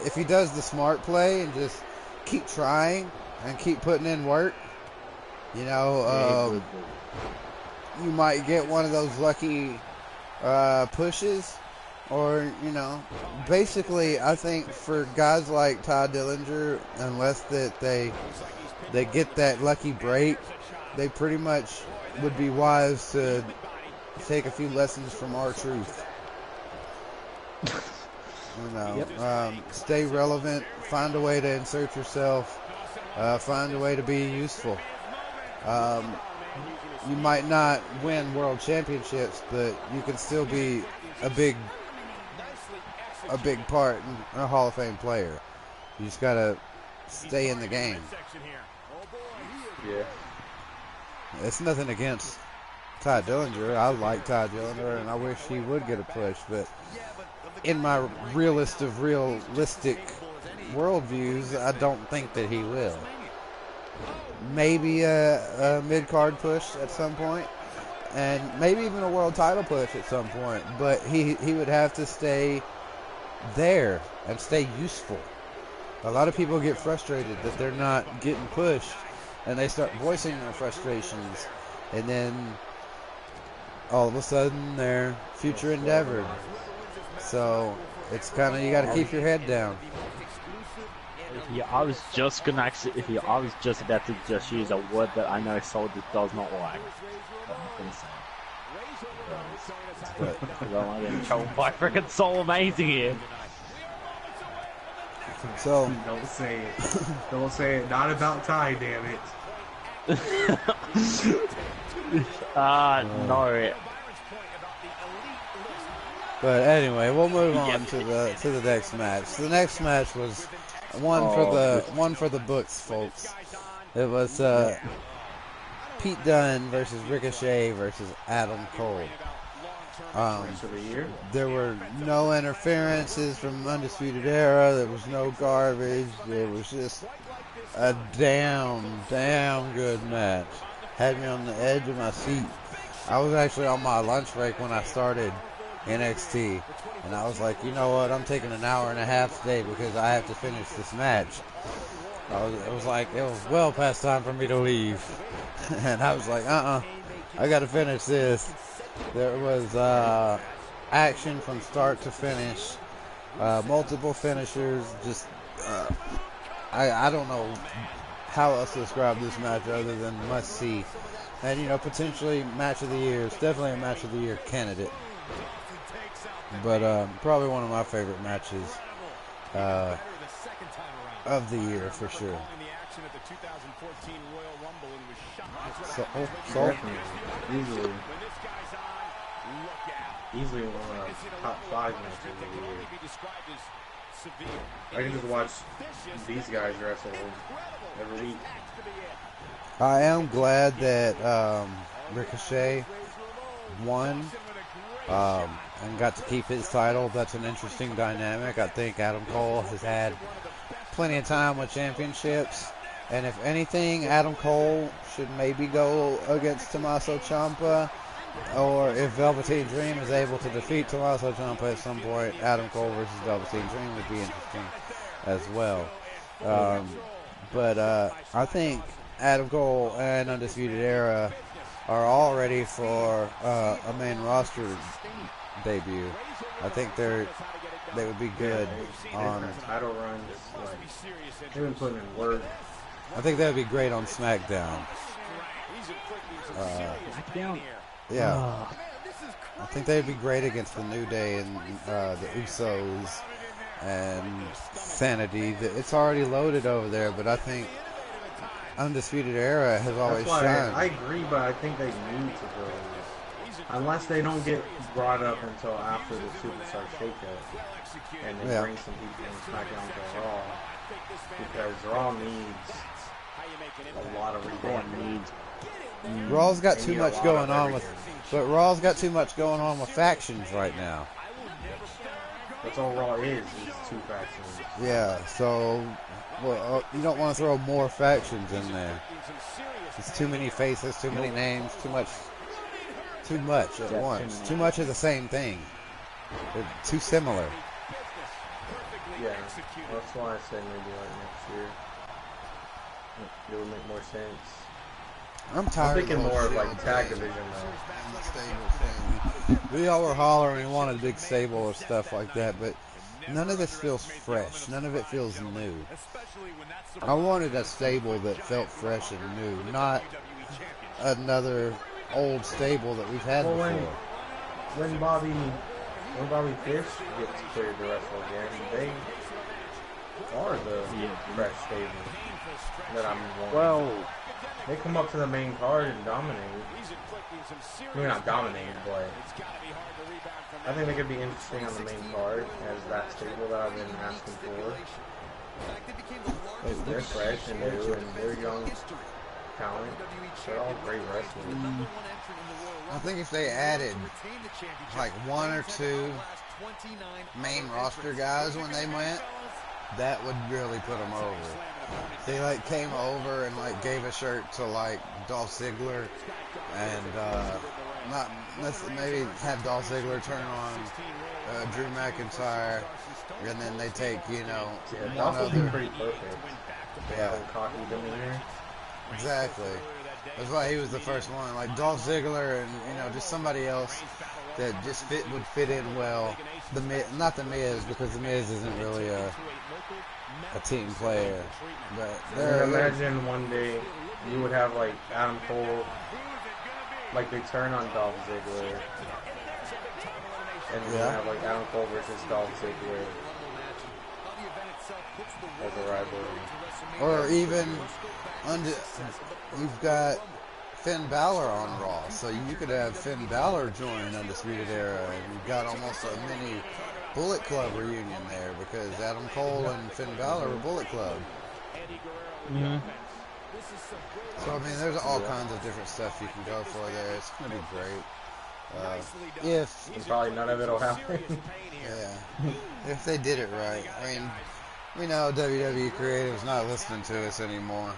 if he does the smart play and just keep trying and keep putting in work. You might get one of those lucky pushes, or basically, I think for guys like Ty Dillinger, unless that they get that lucky break, they pretty much would be wise to take a few lessons from R-Truth. Stay relevant, find a way to insert yourself, find a way to be useful. You might not win world championships, but you can still be a big part and a Hall of Fame player. You just gotta stay in the game. Yeah. It's nothing against Ty Dillinger. I like Ty Dillinger, and I wish he would get a push, but in my realistic worldviews, I don't think that he will. Maybe a mid-card push at some point, and maybe even a world title push at some point, but he would have to stay there and stay useful. A lot of people get frustrated that they're not getting pushed, and they start voicing their frustrations, and then all of a sudden they're future endeavored. So it's kind of, you got to keep your head down. Yeah, I was just about to just use a word that I know Soldier does not like. But I'm gonna say. But I don't want to get in trouble by freaking Soulamazin here. So Don't say it. Don't say it. Not about Ty, damn it. No. But anyway, we'll move on to the next match. The next match was one for the books, folks. It was Pete Dunne versus Ricochet versus Adam Cole. There were no interferences from Undisputed Era. There was no garbage. It was just a damn good match. Had me on the edge of my seat. I was actually on my lunch break when I started NXT, and I was like, you know what, I'm taking an hour and a half today because I have to finish this match. It was well past time for me to leave. And I was like, I gotta finish this. There was action from start to finish. Multiple finishers. Just I don't know how else to describe this match other than must see. And potentially match of the year. It's definitely a match of the year candidate. But probably one of my favorite matches of the year for sure. So Easily one of the top 5 matches of the year. I can just watch these guys wrestle every week. I am glad that Ricochet won and got to keep his title. That's an interesting dynamic. I think Adam Cole has had plenty of time with championships. And if anything, Adam Cole should maybe go against Tommaso Ciampa. Or if Velveteen Dream is able to defeat Tommaso Ciampa at some point, Adam Cole versus Velveteen Dream would be interesting as well. But I think Adam Cole and Undisputed Era are all ready for a main roster debut. I think they would be good on title runs. They've been putting in work. I think that would be great on Smackdown. Smackdown. Yeah. I think they'd be great against the New Day and the Usos and Sanity. It's already loaded over there, but I think Undisputed Era has always shined. I agree, but I think they need to go. Unless they don't get brought up until after the Superstar Shakeup. And they bring some people in SmackDown to Raw. Because Raw needs a lot of revamping. Raw's got too much going on Raw's got too much going on with factions right now. That's all Raw is 2 factions. Yeah, so you don't want to throw more factions in there. It's too many faces, too many names, too much at once. Too much of the same thing. They're too similar. Yeah, that's why I said maybe like next year. It would make more sense. I'm tired. I'm thinking more of like tag division though. We all were hollering we wanted a big stable or stuff like that, but none of this feels fresh. None of it feels new. I wanted a stable that felt fresh and new, not another old stable that we've had before. When Bobby Fish gets cleared to wrestle again, they are the fresh stable that I'm wanting. Well, they come up to the main card and dominate. I mean, not dominate, but I think they could be interesting on the main card as that stable that I've been asking for. They're fresh and new and they're young talent. They're all great wrestlers. I think if they added like 1 or 2 main roster guys when they went, that would really put them over. They like came over and like gave a shirt to like Dolph Ziggler and maybe have Dolph Ziggler turn on Drew McIntyre and then they take one other. Pretty perfect. Yeah. Cocky demeanor. Exactly. That's why he was the first one. Like Dolph Ziggler and just somebody else that just would fit in well. Not the Miz, because the Miz isn't really a team player. But imagine one day you would have like Adam Cole, like they turn on Dolph Ziggler, and you have like Adam Cole versus Dolph Ziggler as a rivalry. Or even you've got Finn Balor on Raw, so you could have Finn Balor join Undisputed Era, and you've got almost a mini Bullet Club reunion there, because Adam Cole and Finn Balor were Bullet Club. Mm-hmm. So, I mean, there's all kinds of different stuff you can go for there. It's going to be great. And probably none of it will happen. Yeah. If they did it right. I mean, we know WWE Creative's not listening to us anymore.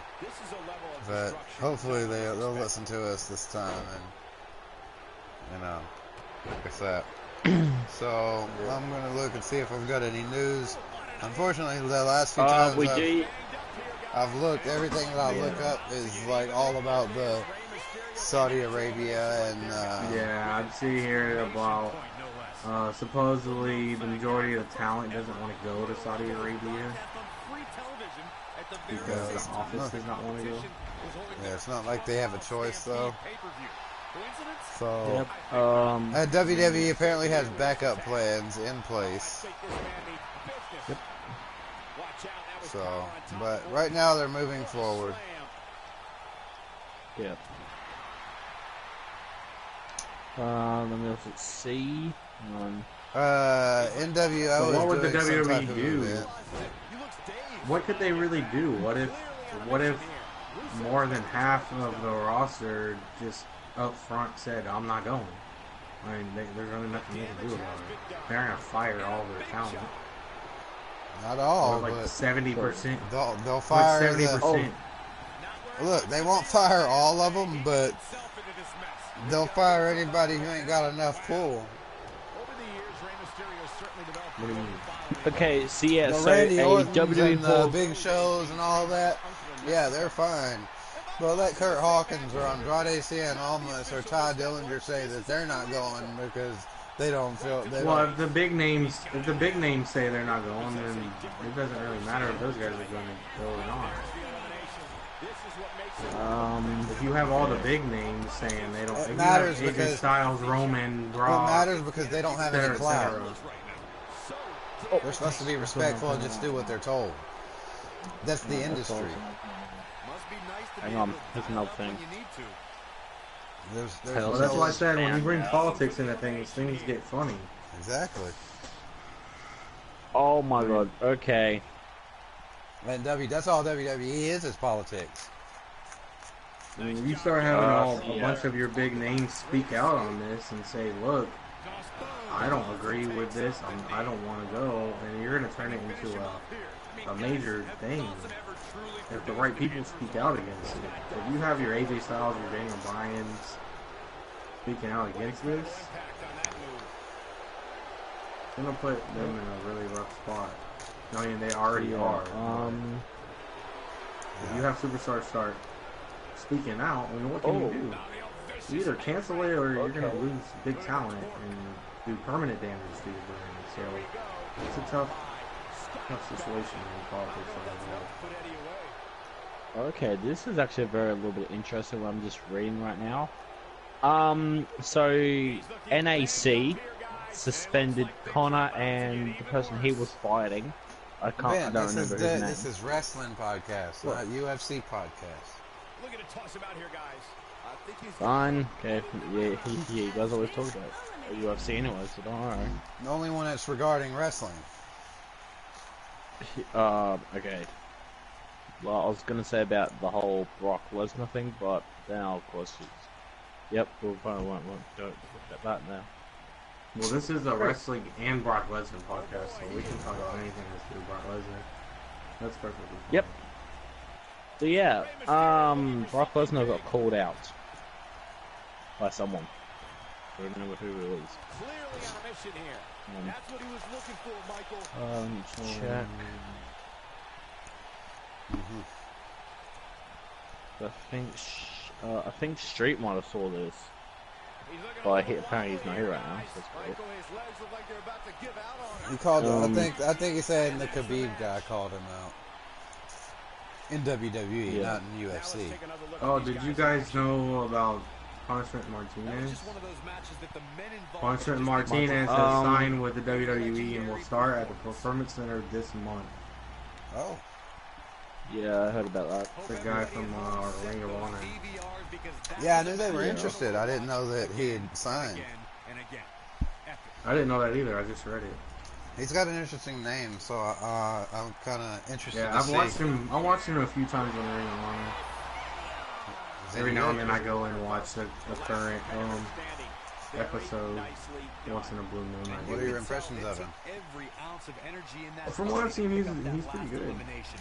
But hopefully they'll listen to us this time and, fix that. So, I'm going to look and see if we've got any news. Unfortunately, the last few times I've looked, everything that I look up is like all about the Saudi Arabia and I'd see here about Supposedly, the majority of the talent doesn't want to go to Saudi Arabia because the office does not want to go. Yeah, it's not like they have a choice though. So, Yep. and WWE apparently has backup plans in place. Yep. So, but right now they're moving forward. Yep. Let me also see. NWO So what would the is doing some type WWE of do? event. What could they really do? What if more than half of the roster just up front said, "I'm not going"? I mean, there's really nothing they can do about it. They're gonna fire all their talent. Not all, Like but 70%. they'll fire. Like 70%. Look, they won't fire all of them, but they'll fire anybody who ain't got enough pull. What do you mean? Okay, so yeah, The so Randy a Ortons WWE and the big shows and all that, yeah, they're fine. But let Kurt Hawkins or Andrade Cien Almas or Ty Dillinger say that they're not going because they don't feel. Well, if the big names say they're not going, then it doesn't really matter if those guys are going to go or not. If you have all the big names saying they don't, It if matters you have AJ because Styles, Roman, it Brock, matters because they don't have any etc., clout. etc. They're supposed to be respectful and just do what they're told. That's the industry. Hang on, there's another thing. Well, that's why I said when you bring politics into things get funny. Exactly. Oh my god, okay. And that's all WWE is politics. I mean, you start having a bunch of your big names speak out on this and say, "Look, I don't agree with this. I don't want to go," and you're going to turn it into a major thing. If the right people speak out against it, if you have your AJ Styles, your Daniel Bryan's speaking out against this, it's going to put them in a really rough spot. I mean, they already are. If you have superstars start speaking out, I mean, what can you do? You either cancel it or you're going to lose big talent and do permanent damage to your brand. So it's a tough situation in politics. Okay, this is actually a little bit interesting what I'm just reading right now. So NAC suspended Connor and the person he was fighting. I don't remember his name. This is wrestling podcast, not UFC podcast. Looking to toss him out here, guys. I think he's Fine. Okay. Yeah, he does always talk about UFC anyway, so don't worry. The only one that's regarding wrestling. Okay. Well, I was gonna say about the whole Brock Lesnar thing, but now, of course, yep, we'll probably won't go look at that now. Well, this is a wrestling and Brock Lesnar podcast, so we can talk about anything that's to do with Brock Lesnar. That's perfectly fine. Yep. So yeah, Brock Lesnar got called out by someone. I don't remember who it was. clearly on a mission here. That's what he was looking for, Michael. Check. I think Street might have saw this. But apparently he's not here right now. So that's great. His legs look like they're about to give out on him. He called. I think he said the Khabib guy called him out in WWE, Yeah. not in UFC. Oh, did you guys know about Punishment Martinez? Punishment Martinez has signed with the WWE and will start at the Performance Center this month. Oh, Yeah, I heard about that. The guy from Ring of Honor. yeah, I knew they were interested. I didn't know that he had signed. I didn't know that either. I just read it. He's got an interesting name, so I'm kind of interested. Yeah, to I've see. watched him. I watched him a few times on Ring of Honor. Is Every he now and good? then I go and watch the current episode once in a blue moon. What are your impressions of him? From what I've seen, he's pretty good.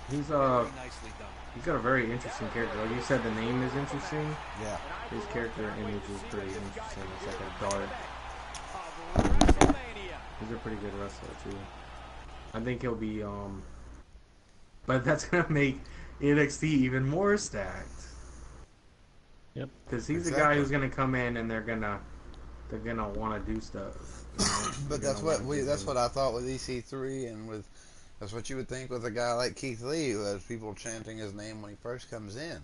He's got a very interesting character. Like you said, the name is interesting. Yeah. His character image is pretty interesting. It's like a dark. He's a pretty good wrestler too. I think he'll be but that's gonna make NXT even more stacked. Yep. Because he's the guy who's gonna come in and they're gonna want to do stuff. But that's what I thought with EC3 and with that's what you would think with a guy like Keith Lee, who has people chanting his name when he first comes in.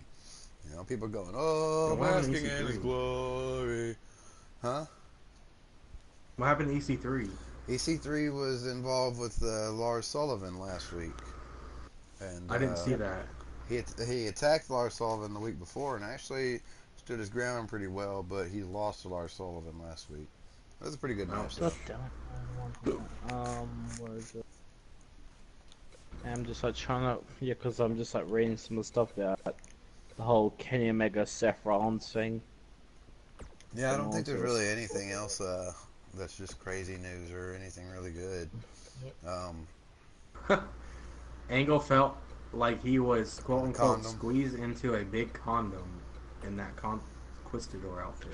You know, people going, "Oh, basking in his glory," huh? What happened to EC3? EC3 was involved with Lars Sullivan last week, and I didn't see that. He attacked Lars Sullivan the week before and actually stood his ground pretty well, but he lost to Lars Sullivan last week. That was a pretty good match. What is it? I'm just like trying to, because I'm just like reading some of the stuff about the whole Kenny Omega Seth Rollins thing. Yeah, I don't think there's really anything else that's just crazy news or anything really good. Angle felt like he was quote unquote Condom. squeezed into a big condom in that Conquistador outfit.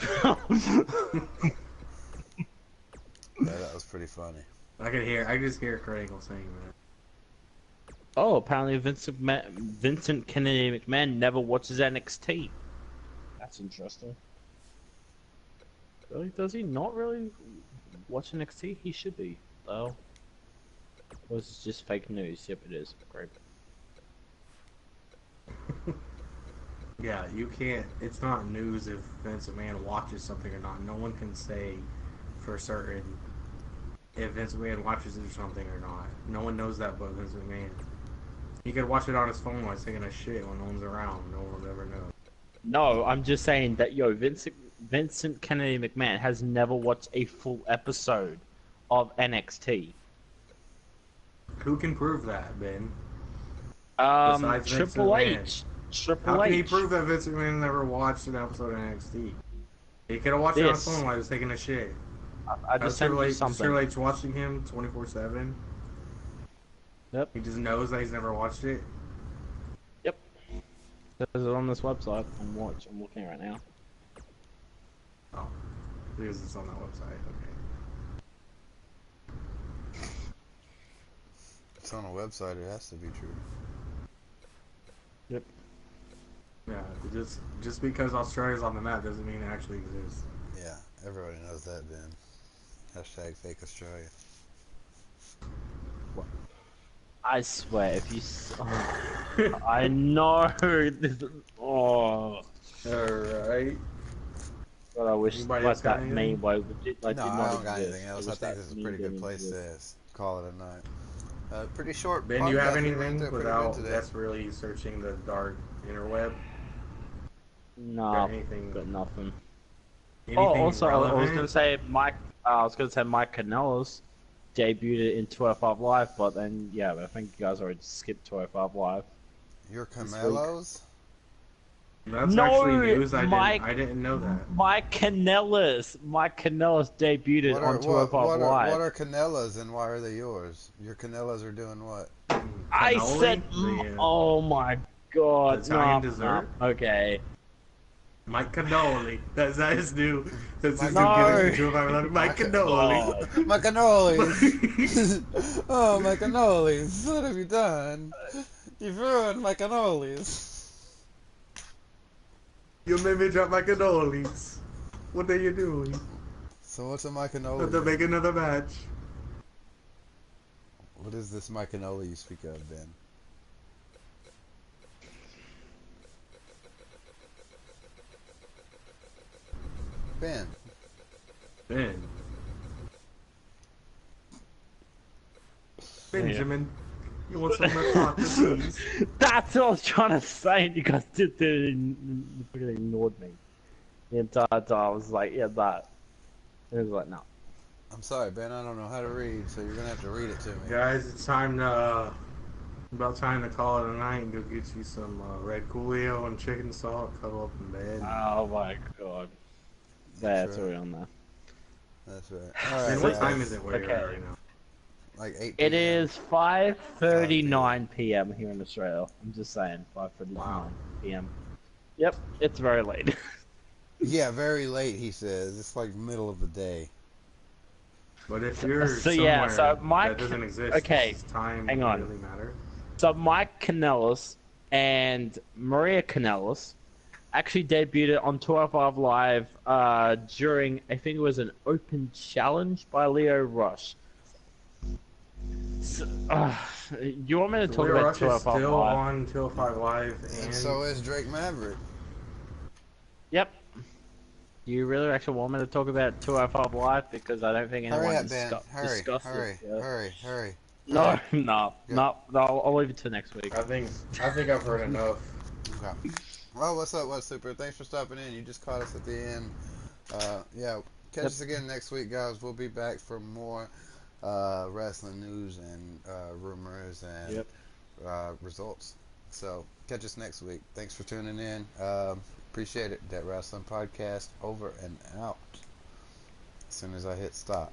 Yeah, that was pretty funny. I just hear Kurt Angle saying that. Oh, apparently Vincent Kennedy McMahon never watches NXT. That's interesting. Really? Does he not really watch NXT? He should be, though. Or is it just fake news? Yep, it is. Great. Yeah, you can't. It's not news if Vince McMahon watches something or not. No one can say for certain if Vince McMahon watches it or something or not. No one knows that but Vince McMahon. He could watch it on his phone while he's taking a shit when no one's around. No one will ever know. No, I'm just saying that, Vincent Kennedy McMahon has never watched a full episode of NXT. Who can prove that, Ben? Triple Vince H. Triple How can H. he prove that Vince McMahon never watched an episode of NXT? He could have watched it on his This. phone while he was taking a shit. I just sent you Is something. Triple H watching him 24/7? Yep. He just knows that he's never watched it. Yep. There's it on this website. I'm looking right now. Oh, because it's on that website. Okay. It's on a website. It has to be true. Yep. Yeah, just because Australia's on the map doesn't mean it actually exists. Yeah, everybody knows that, Ben. Hashtag fake Australia. I swear, if you... I know! Alright. But I wish Anybody like else got that anything? meme way did No, I not don't got exist. anything else. I I wish think that this is a meme pretty good didn't place exist. to call it a night. Pretty short. Ben, you have podcast. We anything went there pretty without good today. desperately searching the dark interweb? No, Got anything? got nothing. Anything Also, I was relevant? gonna say Mike Kanellis debuted in 205 Live, but then I think you guys already skipped 205 Live. Your Camellos? That's No, actually news. Mike- I didn't know that. Mike Kanellis debuted on 205 Live. What are Canellas and why are they yours? Your Canellas are doing what? I Cannoli? said, The, oh my god, Italian dessert? Okay. Mike Cannoli. That's his new. That's his No. new gimmick. Mike Cannoli. My cannolis! Oh, my cannolis! What have you done? You've ruined my cannolis. You made me drop my cannolis. What are you doing? So what's a my Have to cannoli? make another match. What is this my cannoli you speak of, Ben? Ben. Ben. Benjamin. You want some of that vodka, please? That's what I was trying to say, and you guys didn't freaking ignored me. The entire time I was like, yeah, that. And it was like, no. I'm sorry, Ben, I don't know how to read, so you're gonna have to read it to me. Guys, it's time to about time to call it a night and go get you some red Coolio and chicken salt, cuddle up in bed. Oh my god. That's right. right on there. That's right. And Alright, what guys. time is it where you're at Okay. right now? Like 8 It p.m. is 5:39 p.m. here in Australia. I'm just saying, 5:39 Wow. p.m. Yep, it's very late. Yeah, very late, he says. It's like middle of the day. But if you're So, somewhere yeah, so that Mike- doesn't exist, okay, does time hang on. really matter? So Mike Kanellis and Maria Kanellis actually debuted on 205 Live during, I think it was an open challenge by Leo Rush. So, you want me to talk Leo about Rush is 205 still Live? on 205 Live, And and so is Drake Maverick. Yep. You really actually want me to talk about 205 Live? Because I don't think anyone Hurry up, Ben. discussed Hurry. it. Yeah. Hurry. No, Yeah. I'll leave it to next week. I think I've heard enough. Okay. Well, what's up, what's super? Thanks for stopping in. You just caught us at the end. Yeah, catch us again next week, guys. We'll be back for more wrestling news and rumors and results. So catch us next week. Thanks for tuning in. Appreciate it. Dat Wrasslin podcast over and out. As soon as I hit stop.